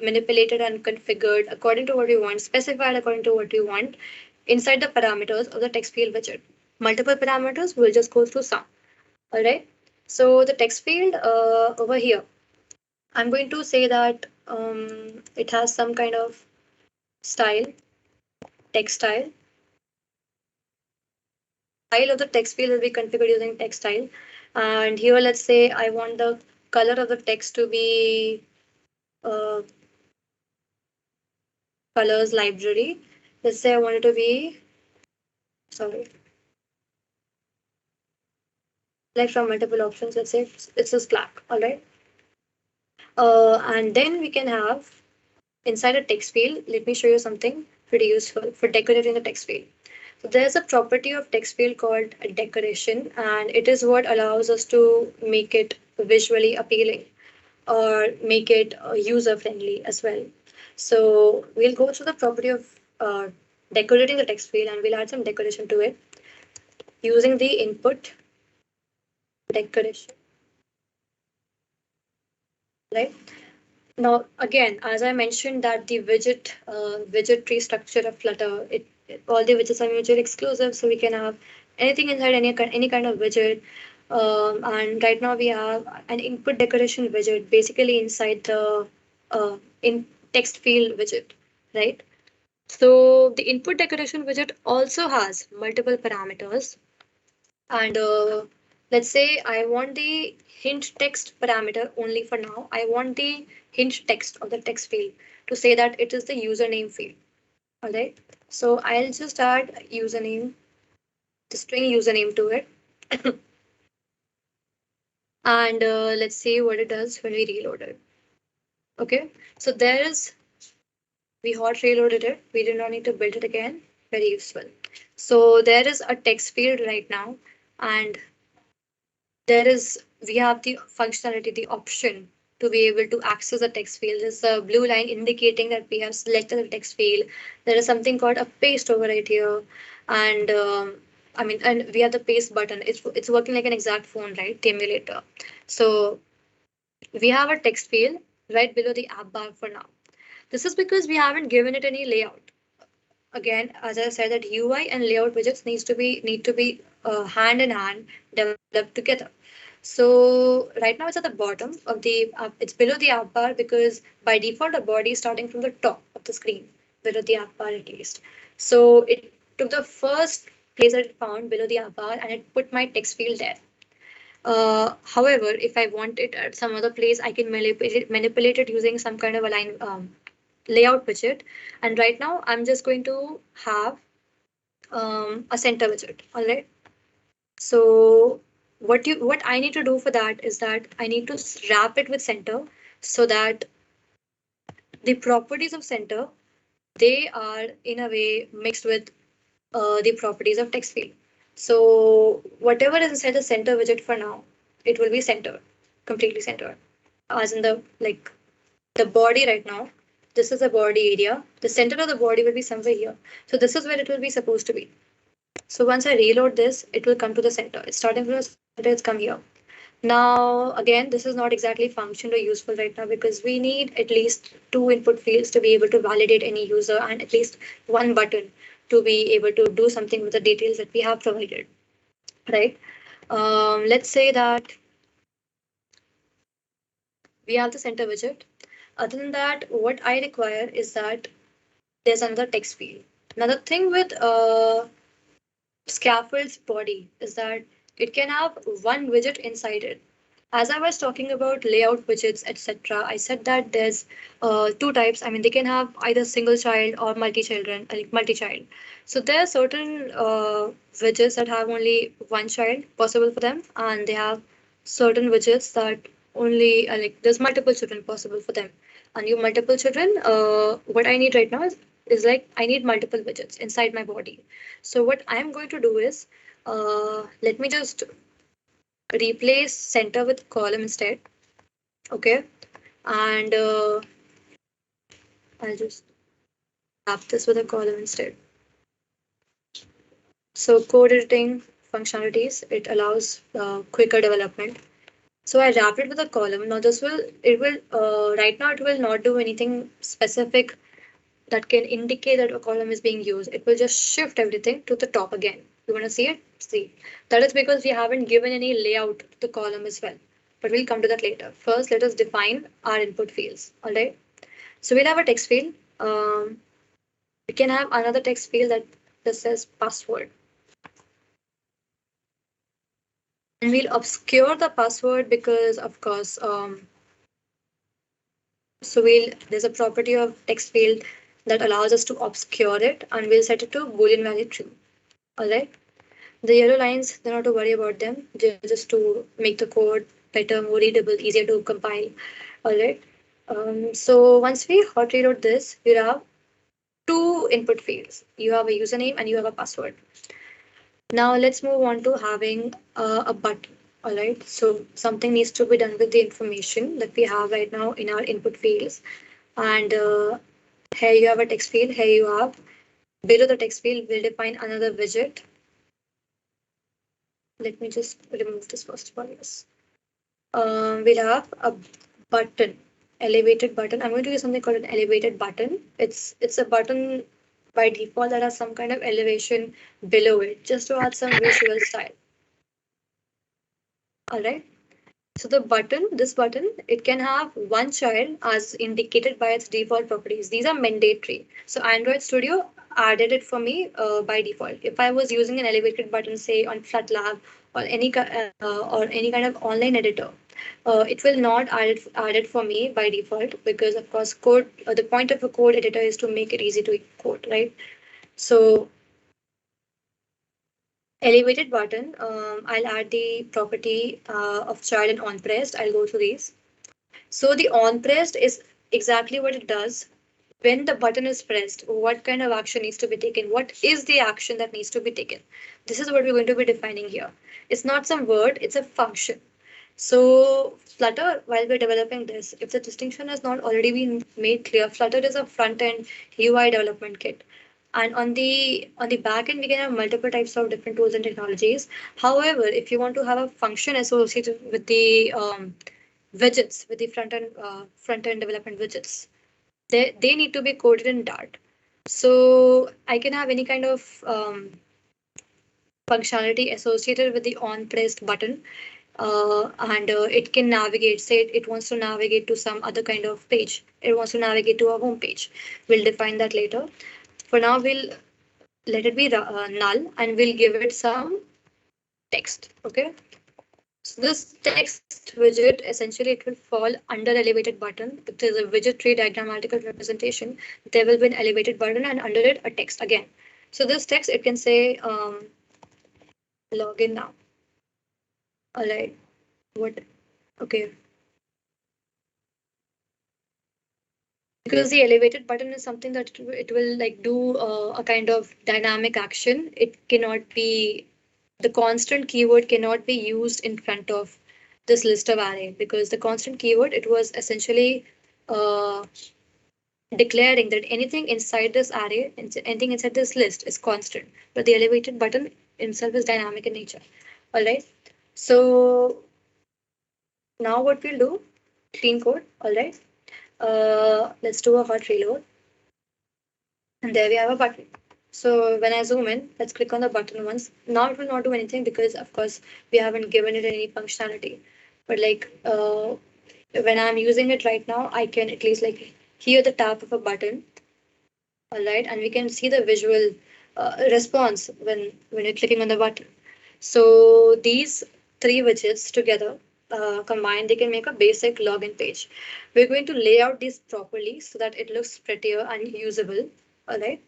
manipulated and configured according to what we want, specified according to what we want inside the parameters of the text field widget. Multiple parameters, we'll just go through some. All right. So the text field over here, I'm going to say that it has some kind of style, text style. Style of the text field will be configured using text style. And here, let's say I want the color of the text to be uh, colors library. Let's say I want it to be, sorry, like from multiple options. Let's say it's just black. All right. And then we can have inside a text field. Let me show you something pretty useful for decorating the text field. So there's a property of text field called a decoration, and it is what allows us to make it visually appealing or make it user friendly as well. So we'll go through the property of decorating the text field, and we'll add some decoration to it using the input decoration, right? Now, again, as I mentioned that the widget tree structure of Flutter, all the widgets are mutually exclusive, so we can have anything inside any kind of widget. And right now we have an input decoration widget basically inside the in text field widget, right? So the input decoration widget also has multiple parameters, and let's say I want the hint text parameter only for now. I want the hint text of the text field to say that it is the username field. All right. So I'll just add username, the string username to it. And let's see what it does when we reload it. Okay. So there is, we hot reloaded it. We did not need to build it again. Very useful. So there is a text field right now, and there is we have the functionality, the option to be able to access the text field. There's a blue line indicating that we have selected the text field. There is something called a paste over right here, and and we have the paste button. It's working like an exact phone, right? The emulator. So we have a text field right below the app bar for now. This is because we haven't given it any layout. Again, as I said, that UI and layout widgets need to be hand in hand developed together. So right now it's at the bottom of the app. It's below the app bar because by default the body is starting from the top of the screen, below the app bar at least. So it took the first place that it found below the app bar and it put my text field there. However, if I want it at some other place, I can manipulate it using some kind of layout widget. And right now I'm just going to have a center widget. All right. So what I need to do for that is that I need to wrap it with center so that the properties of center, they are in a way mixed with the properties of text field. So whatever is inside the center widget for now, it will be centered, completely centered. As in the body right now, This is the body area. The center of the body will be somewhere here. So this is where it will be supposed to be. So once I reload this, it will come to the center. It's starting from the center, it's come here. Now, again, this is not exactly functional or useful right now because we need at least two input fields to be able to validate any user and at least one button to be able to do something with the details that we have provided, right? Let's say that we have the center widget. Other than that, what I require is that there's another text field. Now, the thing with scaffold's body is that it can have one widget inside it. As I was talking about layout widgets, etc., I said that there's two types. I mean, they can have either single child or multi-children, like multi-child. So there are certain widgets that have only one child possible for them, and they have certain widgets that only like there's multiple children possible for them. And you multiple children, what I need right now is like I need multiple widgets inside my body. So what I'm going to do is let me just replace center with column instead. Okay, and I'll just wrap this with a column instead. So code editing functionalities, it allows quicker development. So I wrapped it with a column. Now this will, it will, right now it will not do anything specific that can indicate that a column is being used. It will just shift everything to the top again. You want to see it? See. That is because we haven't given any layout to the column as well. But we'll come to that later. First, let us define our input fields. All right. So we'll have a text field. We can have another text field that just says password. And we'll obscure the password because, of course, so there's a property of text field that allows us to obscure it, and we'll set it to Boolean value true. All right. The yellow lines, they're not to worry about them, just to make the code better, more readable, easier to compile. All right. So once we hot reload this, you have two input fields. You have a username and you have a password. Now let's move on to having a button. All right. So something needs to be done with the information that we have right now in our input fields. And here you have a text field. Here you have below the text field, we'll define another widget. Let me just remove this first one. Yes. We'll have a button, elevated button. I'm going to use something called an elevated button. It's a button by default that has some kind of elevation below it, just to add some visual style. All right. So the button, this button, it can have one child as indicated by its default properties. These are mandatory. So Android Studio added it for me by default. If I was using an elevated button, say on FlatLab or any kind of online editor, it will not add it for me by default because of course code. The point of a code editor is to make it easy to code, right? So elevated button, I'll add the property of child and on pressed. I'll go through these. So the on pressed is exactly what it does. When the button is pressed, what kind of action needs to be taken? What is the action that needs to be taken? This is what we're going to be defining here. It's not some word, it's a function. So Flutter, while we're developing this, if the distinction has not already been made clear, Flutter is a front-end UI development kit. And on the back end, we can have multiple types of different tools and technologies. However, if you want to have a function associated with the widgets, with the front end development widgets, they need to be coded in Dart. So I can have any kind of functionality associated with the on pressed button, and it can navigate. Say it wants to navigate to some other kind of page. It wants to navigate to a home page. We'll define that later. For now, we'll let it be null and we'll give it some text. Okay. So this text widget, essentially it will fall under elevated button. If there's a widget tree diagrammatical representation, there will be an elevated button and under it a text again. So this text, it can say login now. All right. What? Okay. Because the elevated button is something that it will like do a kind of dynamic action. It cannot be, the constant keyword cannot be used in front of this list of array because the constant keyword, it was essentially uh, declaring that anything inside this array, anything inside this list is constant, but the elevated button itself is dynamic in nature. All right. So now what we'll do, clean code. All right. Let's do a hot reload. And there we have a button. So when I zoom in, let's click on the button once. Now it will not do anything because of course we haven't given it any functionality. But like when I'm using it right now, I can at least like hear the tap of a button. All right, and we can see the visual response when you're clicking on the button. So these three widgets together combined, they can make a basic login page. We're going to lay out these properly so that it looks prettier and usable. All right.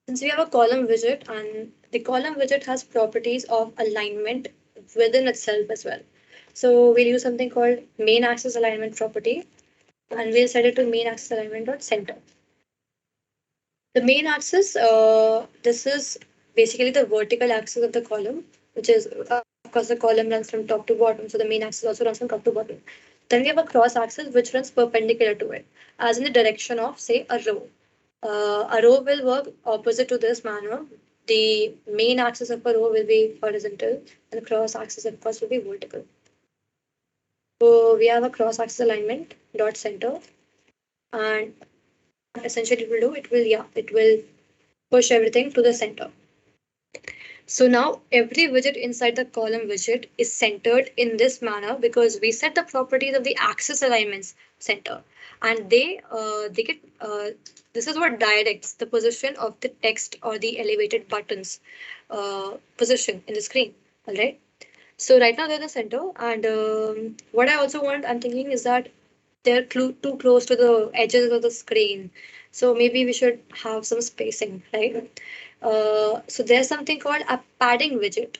Since we have a column widget and the column widget has properties of alignment within itself as well. So we'll use something called main axis alignment property and we'll set it to main axis alignment dot center. The main axis, this is basically the vertical axis of the column, which is, of course, the column runs from top to bottom. So the main axis also runs from top to bottom. Then we have a cross axis which runs perpendicular to it, as in the direction of, say, a row. A row will work opposite to this manner. The main axis of a row will be horizontal, and the cross axis, of course, will be vertical. So we have a cross axis alignment dot center, and essentially it will do, it will push everything to the center. So now every widget inside the column widget is centered in this manner because we set the properties of the axis alignments center, and they get this is what directs the position of the text or the elevated buttons position in the screen. All right. So right now they're the center, and what I also want, I'm thinking is that they're too close to the edges of the screen. So maybe we should have some spacing, right? So there's something called a padding widget,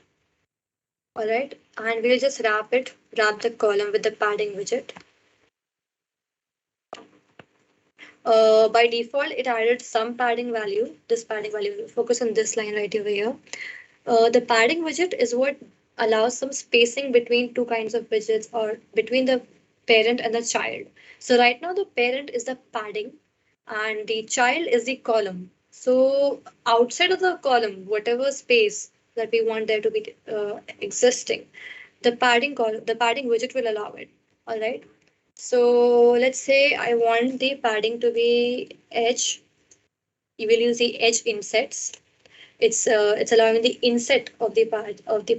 all right? And we'll just wrap the column with the padding widget. By default, it added some padding value. This padding value, focus on this line right over here. The padding widget is what allows some spacing between two kinds of widgets or between the parent and the child. So right now the parent is the padding and the child is the column. So outside of the column, whatever space that we want there to be existing, the padding widget will allow it. All right. So let's say I want the padding to be edge. You will use the edge insets. It's allowing the inset of the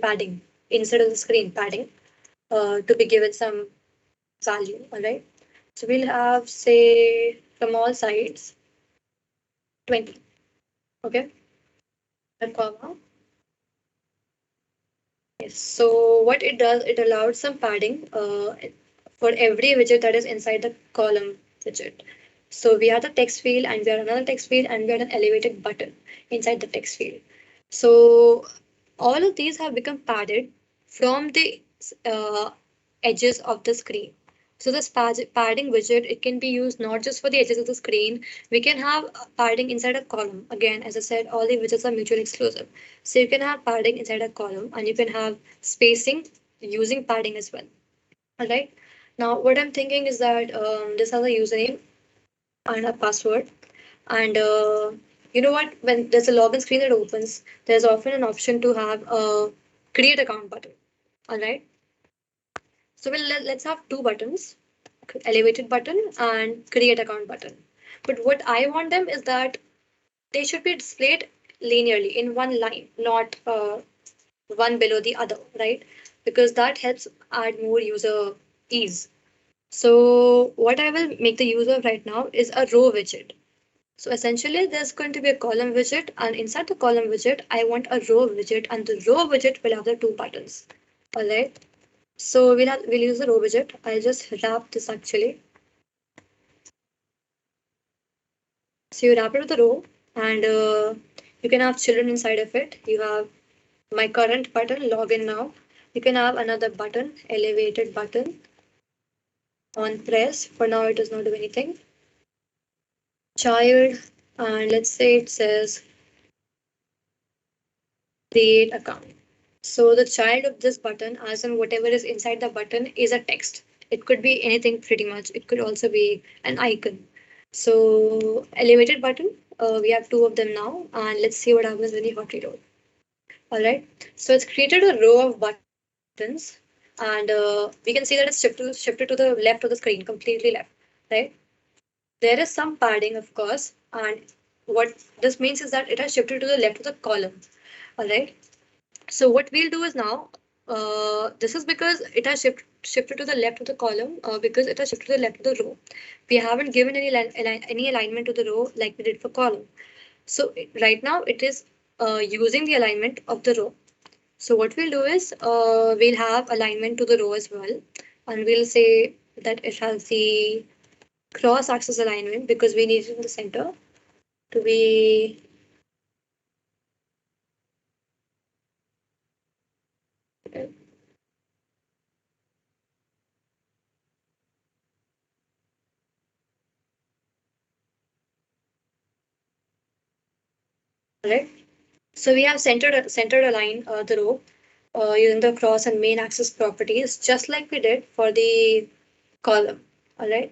padding inside of the screen padding to be given some value. All right. So we'll have say from all sides 20. Okay. A comma. Yes. So what it does, it allowed some padding for every widget that is inside the column widget. So we have the text field and we have another text field and we have an elevated button inside the text field. So all of these have become padded from the uh, edges of the screen. So this padding widget, it can be used not just for the edges of the screen. We can have padding inside a column. Again, as I said, all the widgets are mutually exclusive. So you can have padding inside a column and you can have spacing using padding as well. All right. Now, what I'm thinking is that this has a username and a password. And you know what? When there's a login screen that opens, there's often an option to have a create account button. All right. So let's have two buttons, elevated button and create account button. But what I want them is that they should be displayed linearly in one line, not one below the other, right? Because that helps add more user ease. So what I will make the use of right now is a row widget. So essentially there's going to be a column widget and inside the column widget, I want a row widget and the row widget will have the two buttons. All right. So we'll use the row widget. I'll just wrap this actually. So you wrap it with a row and you can have children inside of it. You have my current button, login now. You can have another button, elevated button on press. For now, it does not do anything. Child, and let's say it says create account. So the child of this button, as in whatever is inside the button, is a text. It could be anything pretty much. It could also be an icon. So elevated button, we have two of them now, and let's see what happens when we hot reload. All right. So it's created a row of buttons, and we can see that it's shifted to the left of the screen, completely left. Right. There is some padding, of course, and what this means is that it has shifted to the left of the column. All right. So what we'll do is now, this is because it has shifted to the left of the column, because it has shifted to the left of the row. We haven't given any alignment to the row like we did for column. So right now it is using the alignment of the row. So what we'll do is, we'll have alignment to the row as well, and we'll say that it has the cross axis alignment because we need it in the center to be correct. So we have centered align the row using the cross and main axis properties, just like we did for the column. All right.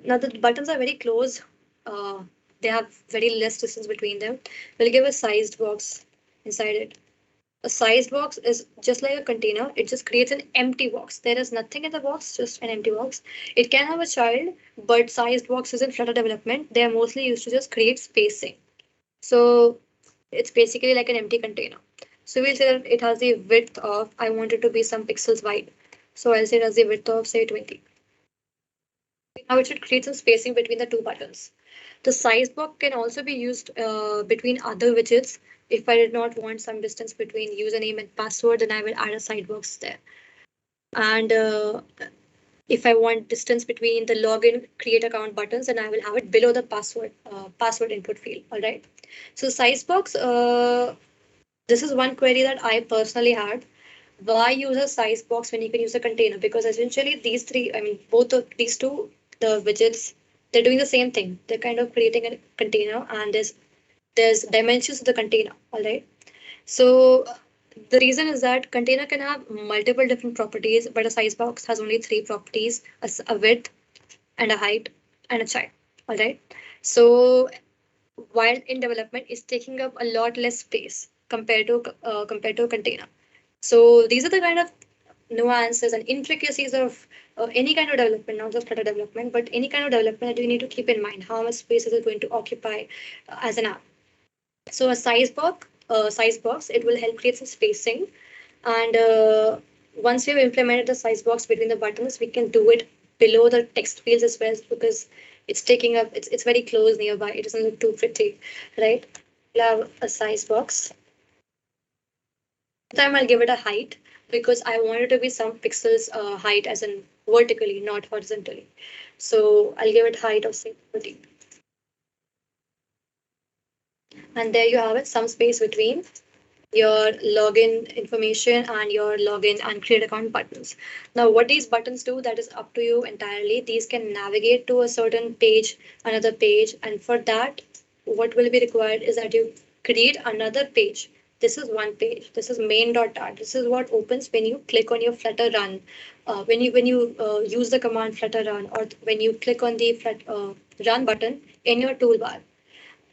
Now the buttons are very close. Uh, they have very less distance between them. We'll give a sized box inside it. A sized box is just like a container. It just creates an empty box. There is nothing in the box, just an empty box. It can have a child, but sized boxes in Flutter development, they are mostly used to just create spacing. So it's basically like an empty container. So we'll say that it has the width of, I want it to be some pixels wide. So I'll say it has the width of say 20. Now it should create some spacing between the two buttons. The size box can also be used between other widgets. If I did not want some distance between username and password, then I will add a side box there. And if I want distance between the login create account buttons, then I will have it below the password input field. All right. So size box, this is one query that I personally had. Why use a size box when you can use a container? Because essentially these three, I mean, both of these two, the widgets, they're doing the same thing. They're kind of creating a container, and there's dimensions to the container. All right. So the reason is that container can have multiple different properties, but a size box has only three properties: a width and a height and a child. All right. So while in development, it's taking up a lot less space compared to a container. So these are the kind of nuances and intricacies of any kind of development, not just Flutter development, but any kind of development that you need to keep in mind. How much space is it going to occupy as an app? So a size box, it will help create some spacing. And once we have implemented the size box between the buttons, we can do it below the text fields as well because it's taking up, it's very close nearby. It doesn't look too pretty, right? We'll have a size box. This time I'll give it a height because I want it to be some pixels height as in vertically, not horizontally. So I'll give it height of say 30. And there you have it, some space between your login information and your login and create account buttons. Now, what these buttons do, that is up to you entirely. These can navigate to a certain page, another page, and for that, what will be required is that you create another page. This is one page. This is main.dart. This is what opens when you click on your Flutter run. When you use the command Flutter run, or when you click on the run button in your toolbar.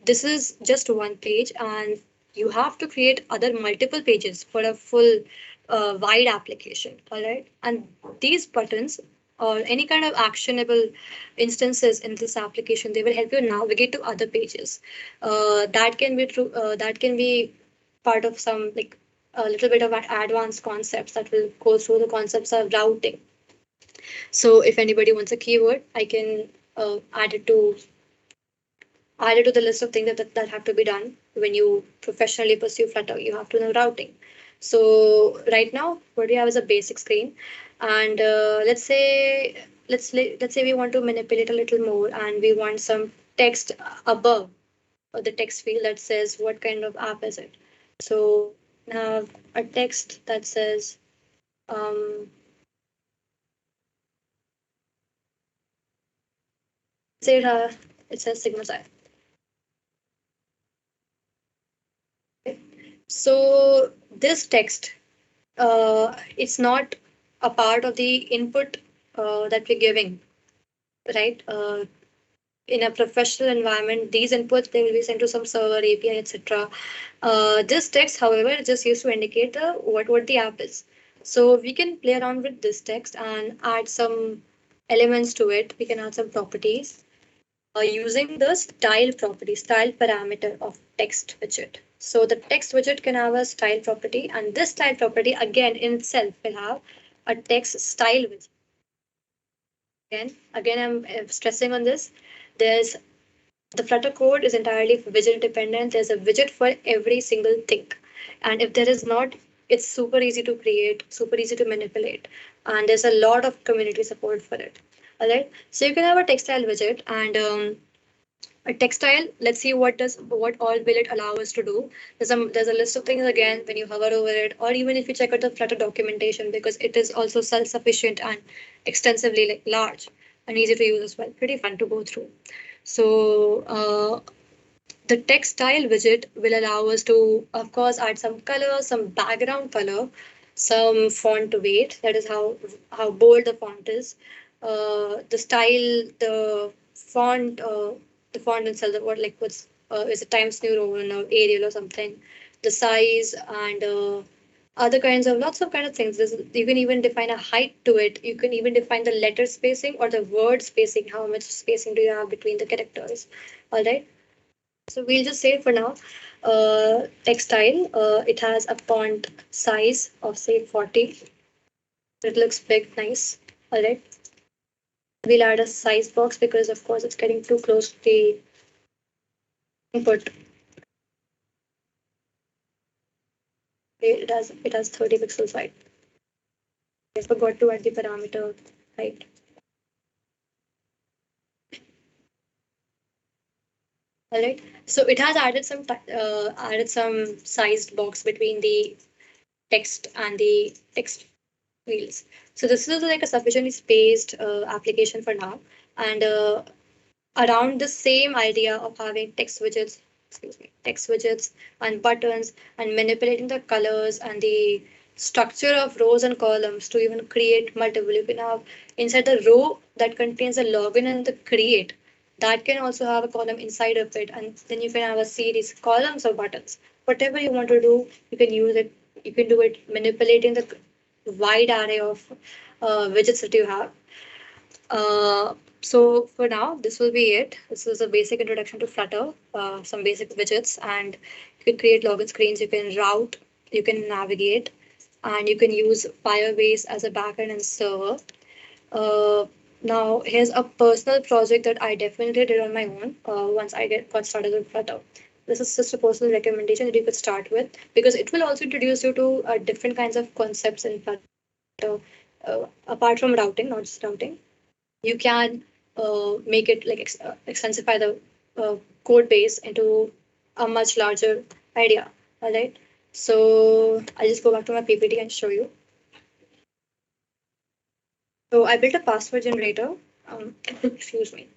This is just one page, and you have to create other multiple pages for a full wide application. All right. And these buttons or any kind of actionable instances in this application, they will help you navigate to other pages. That can be true. That can be part of some like a little bit of advanced concepts that will go through the concepts of routing. So if anybody wants a keyword, I can add it to added to the list of things that have to be done when you professionally pursue Flutter. You have to know routing. So right now, what we have is a basic screen, and let's say we want to manipulate a little more, and we want some text above the text field that says what kind of app is it. So now a text that says say it says Sigma Xi. So this text, it's not a part of the input that we're giving, right? in a professional environment, these inputs they will be sent to some server API, etc. This text, however, is just used to indicate what the app is. So we can play around with this text and add some elements to it. We can add some properties using the style parameter of text widget. So the text widget can have a style property, and this style property again in itself will have a text style widget. Again, I'm stressing on this. There's the Flutter code is entirely widget dependent. There's a widget for every single thing. And if there is not, it's super easy to create, super easy to manipulate. And there's a lot of community support for it. All right. So you can have a textile widget and a textile. Let's see what all will it allow us to do. There's a list of things again when you hover over it, or even if you check out the Flutter documentation because it is also self-sufficient and extensively like large and easy to use as well. Pretty fun to go through. So the text style widget will allow us to, of course, add some color, some background color, some font weight. That is how bold the font is. The style, the font itself. What like what's is it Times New Roman or Arial or something? The size and other kinds of lots of kind of things. You can even define a height to it. You can even define the letter spacing or the word spacing. How much spacing do you have between the characters? All right. So we'll just say for now, textile. It has a font size of say 40. It looks big, nice. All right. We'll add a size box because of course it's getting too close to the input. It has 30 pixels height. I forgot to add the parameter height. All right. So it has added some sized box between the text and the text fields. So this is like a sufficiently spaced application for now. And around the same idea of having text widgets and buttons and manipulating the colors and the structure of rows and columns to even create multiple. You can have inside the row that contains a login and the create. That can also have a column inside of it, and then you can have a series columns or buttons. Whatever you want to do, you can use it. You can do it manipulating the wide array of widgets that you have. So for now, this will be it. This is a basic introduction to Flutter, some basic widgets, and you can create login screens, you can route, you can navigate, and you can use Firebase as a backend and server. Uh, Now, here's a personal project that I definitely did on my own once I got started with Flutter. This is just a personal recommendation that you could start with because it will also introduce you to different kinds of concepts in Flutter, apart from routing, not just routing. You can make it like extensify the code base into a much larger idea. All right. So I'll just go back to my PPT and show you. So I built a password generator. Excuse me.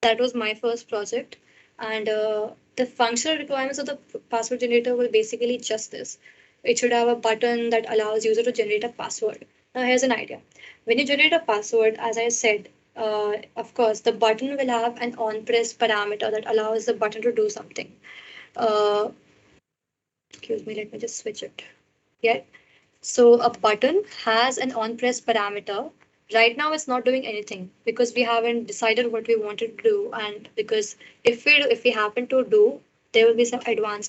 That was my first project. And the functional requirements of the password generator will basically just this. It should have a button that allows user to generate a password. Now here's an idea. When you generate a password, as I said, of course, the button will have an on-press parameter that allows the button to do something. Uh, Excuse me, let me just switch it. Yeah. So a button has an on-press parameter. Right now, it's not doing anything because we haven't decided what we wanted to do, and because if we happen to do, there will be some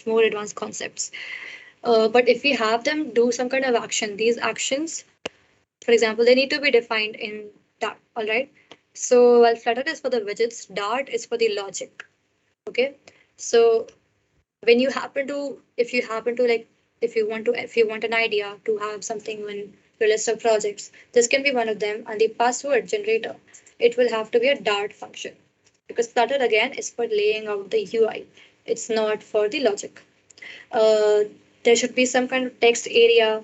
more advanced concepts. But if we have them do some kind of action, these actions, for example, they need to be defined in Dart. All right. So while Flutter is for the widgets, Dart is for the logic. Okay. So when you happen to if you want an idea to have something in your list of projects, this can be one of them. And the password generator, it will have to be a Dart function because Flutter again is for laying out the UI. It's not for the logic. uh, there should be some kind of text area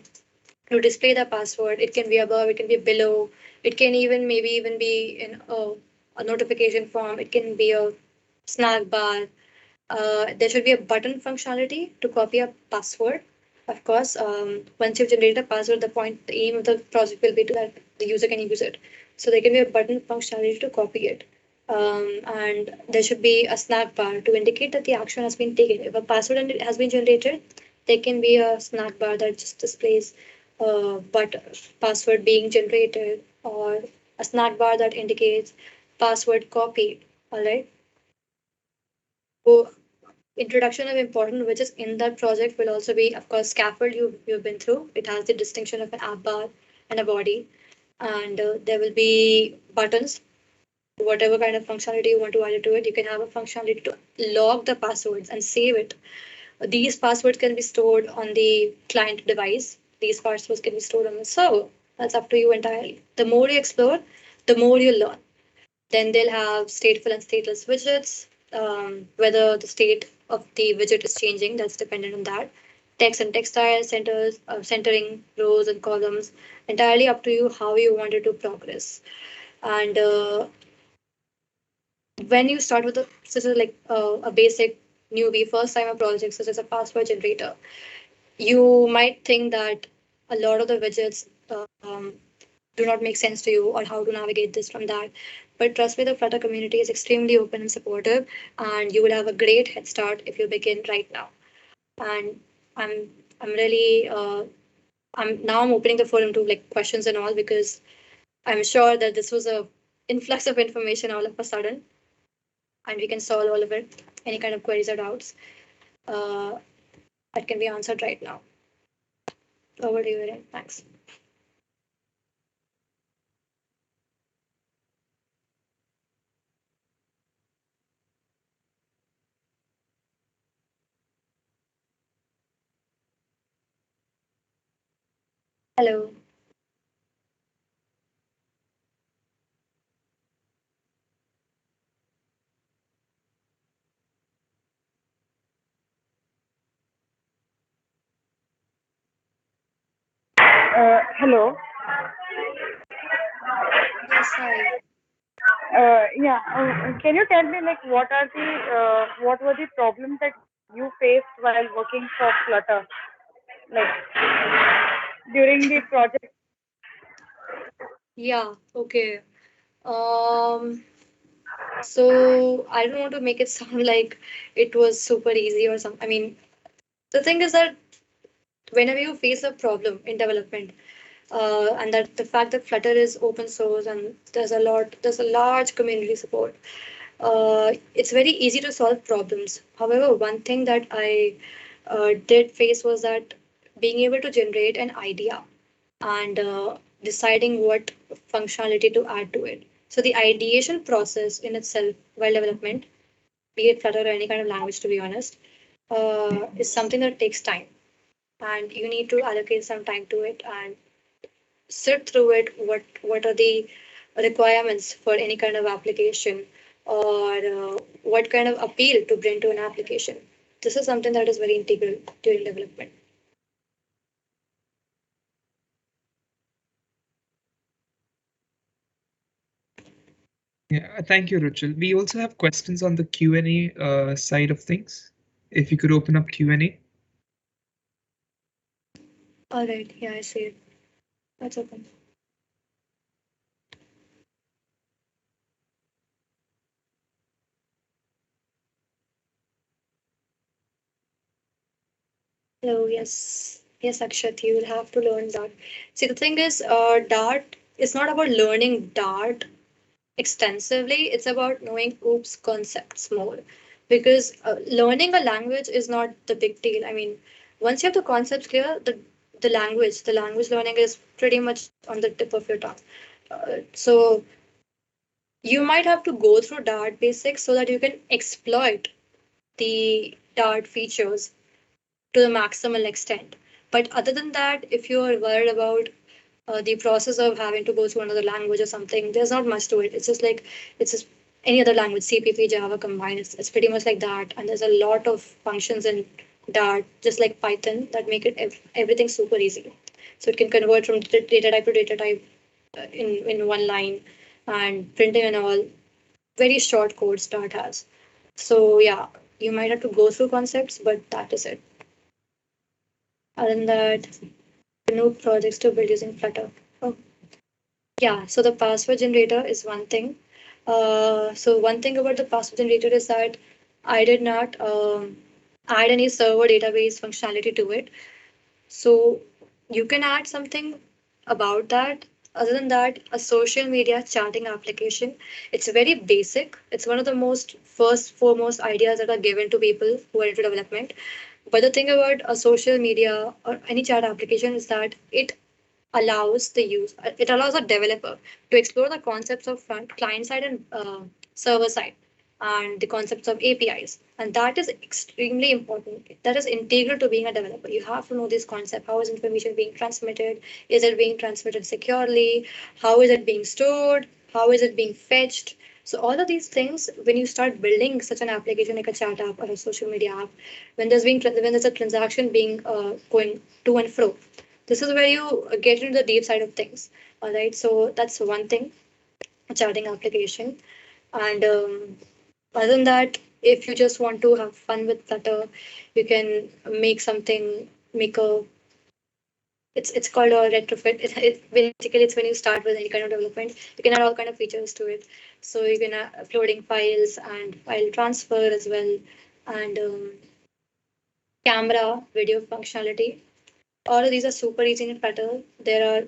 to display the password. It can be above, it can be below, it can even maybe even be in a notification form, it can be a snack bar. There should be a button functionality to copy a password. Of course, once you've generated a password, the aim of the project will be to that the user can use it. So there can be a button functionality to copy it. And there should be a snack bar to indicate that the action has been taken. If a password has been generated, there can be a snack bar that just displays but password being generated, or a snack bar that indicates password copied. All right. So introduction of important widgets in that project will also be, of course, scaffold you've been through. It has the distinction of an app bar and a body, and there will be buttons. Whatever kind of functionality you want to add to it, you can have a functionality to log the passwords and save it. These passwords can be stored on the client device. These passwords can be stored on the server. That's up to you entirely. The more you explore, the more you learn. Then they'll have stateful and stateless widgets. Whether the state of the widget is changing, that's dependent on that. Text and textile centers, centering rows and columns, entirely up to you how you want it to progress. And when you start with a such as like a basic newbie first time a project such as a password generator, you might think that a lot of the widgets do not make sense to you, or how to navigate this from that. But trust me, the Flutter community is extremely open and supportive, and you will have a great head start if you begin right now. And I'm I'm really I'm opening the forum to like questions and all, because I'm sure that this was a influx of information all of a sudden, and we can solve all of it. Any kind of queries or doubts uh, that can be answered right now. Over to you, Erin. Thanks. Hello. Hello. Yes, hi. Yeah. Can you tell me like what were the problems that you faced while working for Flutter, like during the project? Yeah, okay. Um, so I don't want to make it sound like it was super easy or something. I mean, the thing is that whenever you face a problem in development, and that the fact that Flutter is open source and there's a large community support, it's very easy to solve problems. However, one thing that I did face was that being able to generate an idea and deciding what functionality to add to it. So the ideation process in itself, while development, be it Flutter or any kind of language, to be honest, is something that takes time, and you need to allocate some time to it and sit through it. What are the requirements for any kind of application, or what kind of appeal to bring to an application? This is something that is very integral during development. Yeah, thank you, Rujul. We also have questions on the Q&A side of things. If you could open up Q&A. All right, yeah, I see it. That's open. Hello, yes. Yes, Akshat, you will have to learn Dart. See, the thing is, Dart is not about learning Dart extensively, it's about knowing OOPS concepts more. Because learning a language is not the big deal. I mean, once you have the concepts clear, the language learning is pretty much on the tip of your tongue. So you might have to go through Dart basics so that you can exploit the Dart features to the maximal extent. But other than that, if you are worried about the process of having to go through another language or something, there's not much to it. It's just like it's just any other language, CPP, Java combined. It's pretty much like that. And there's a lot of functions in Dart, just like Python, that make it everything super easy. So it can convert from data type to data type in one line, and printing and all. Very short codes Dart has. So yeah, you might have to go through concepts, but that is it. Other than that, new projects to build using Flutter. Oh, yeah, so the password generator is one thing. So one thing about the password generator is that I did not add any server database functionality to it. So you can add something about that. Other than that, a social media chatting application. It's very basic. It's one of the most first foremost ideas that are given to people who are into development. But the thing about a social media or any chat application is that it allows a developer to explore the concepts of front client side and server side and the concepts of APIs. And that is extremely important. That is integral to being a developer. You have to know this concept. How is information being transmitted? Is it being transmitted securely? How is it being stored? How is it being fetched? So all of these things, when you start building such an application like a chat app or a social media app, when there's a transaction being going to and fro, this is where you get into the deep side of things. All right, so that's one thing, a chatting application. And other than that, if you just want to have fun with Flutter, you can make a it's called a retrofit. Basically it's when you start with any kind of development, you can add all kind of features to it. So you can uploading files and file transfer as well, and camera video functionality. All of these are super easy in Flutter. There are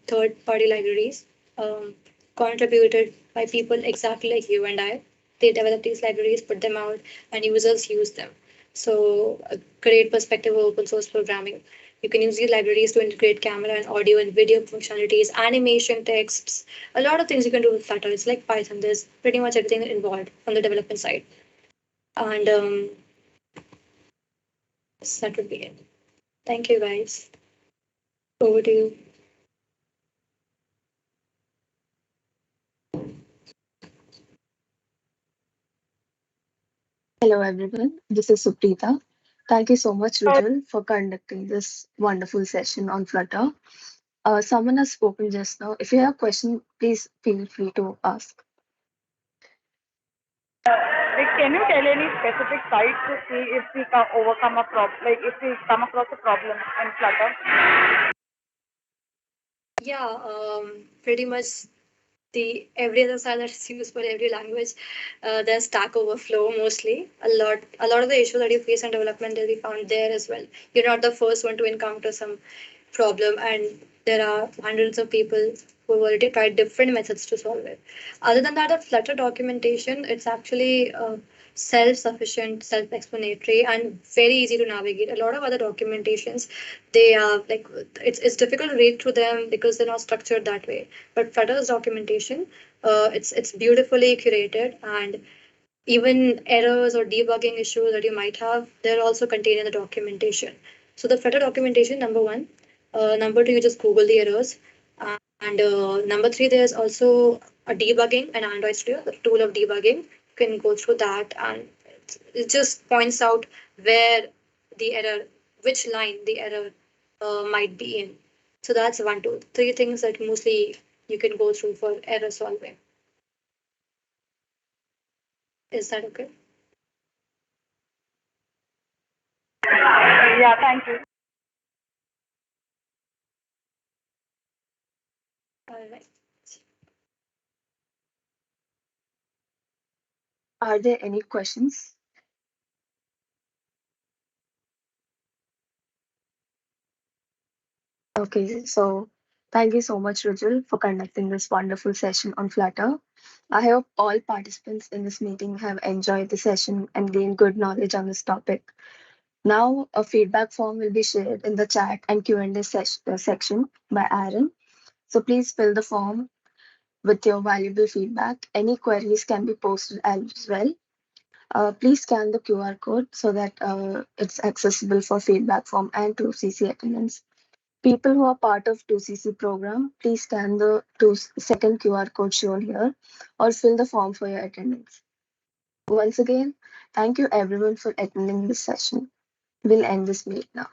third-party libraries um, contributed by people exactly like you and I. They develop these libraries, put them out, and users use them. So, a great perspective of open source programming. You can use these libraries to integrate camera and audio and video functionalities, animation, texts, a lot of things you can do with Flutter. It's like Python. There's pretty much everything involved from the development side. And that would be it. Thank you, guys. Over to you. Hello, everyone. This is Suprita. Thank you so much, Rujul, for conducting this wonderful session on Flutter. Someone has spoken just now. If you have a question, please feel free to ask. Like, can you tell any specific site to see if we can overcome a problem, like if we come across a problem in Flutter? Yeah, pretty much the every other style that's used for every language. There's Stack Overflow mostly. A lot of the issues that you face in development will be found there as well. You're not the first one to encounter some problem, and there are hundreds of people who have already tried different methods to solve it. Other than that, the Flutter documentation, it's actually self-sufficient, self-explanatory, and very easy to navigate. A lot of other documentations, they are like it's difficult to read through them because they're not structured that way. But Flutter's documentation, it's beautifully curated, and even errors or debugging issues that you might have, they're also contained in the documentation. So the Flutter documentation, number one. Number two, you just Google the errors. And number three, there's also a debugging, an Android Studio, the tool of debugging. You can go through that, and it just points out where the error, which line the error might be in. So that's one, two, three things that mostly you can go through for error solving. Is that okay? Yeah, thank you. All right. Are there any questions? Okay, so thank you so much, Rujul, for conducting this wonderful session on Flutter. I hope all participants in this meeting have enjoyed the session and gained good knowledge on this topic. Now, a feedback form will be shared in the chat and Q&A section by Aaron. So please fill the form with your valuable feedback. Any queries can be posted as well. Please scan the QR code so that it's accessible for feedback form and 2CC attendance. People who are part of 2CC program, please scan the second QR code shown here or fill the form for your attendance. Once again, thank you everyone for attending this session. We'll end this meet now.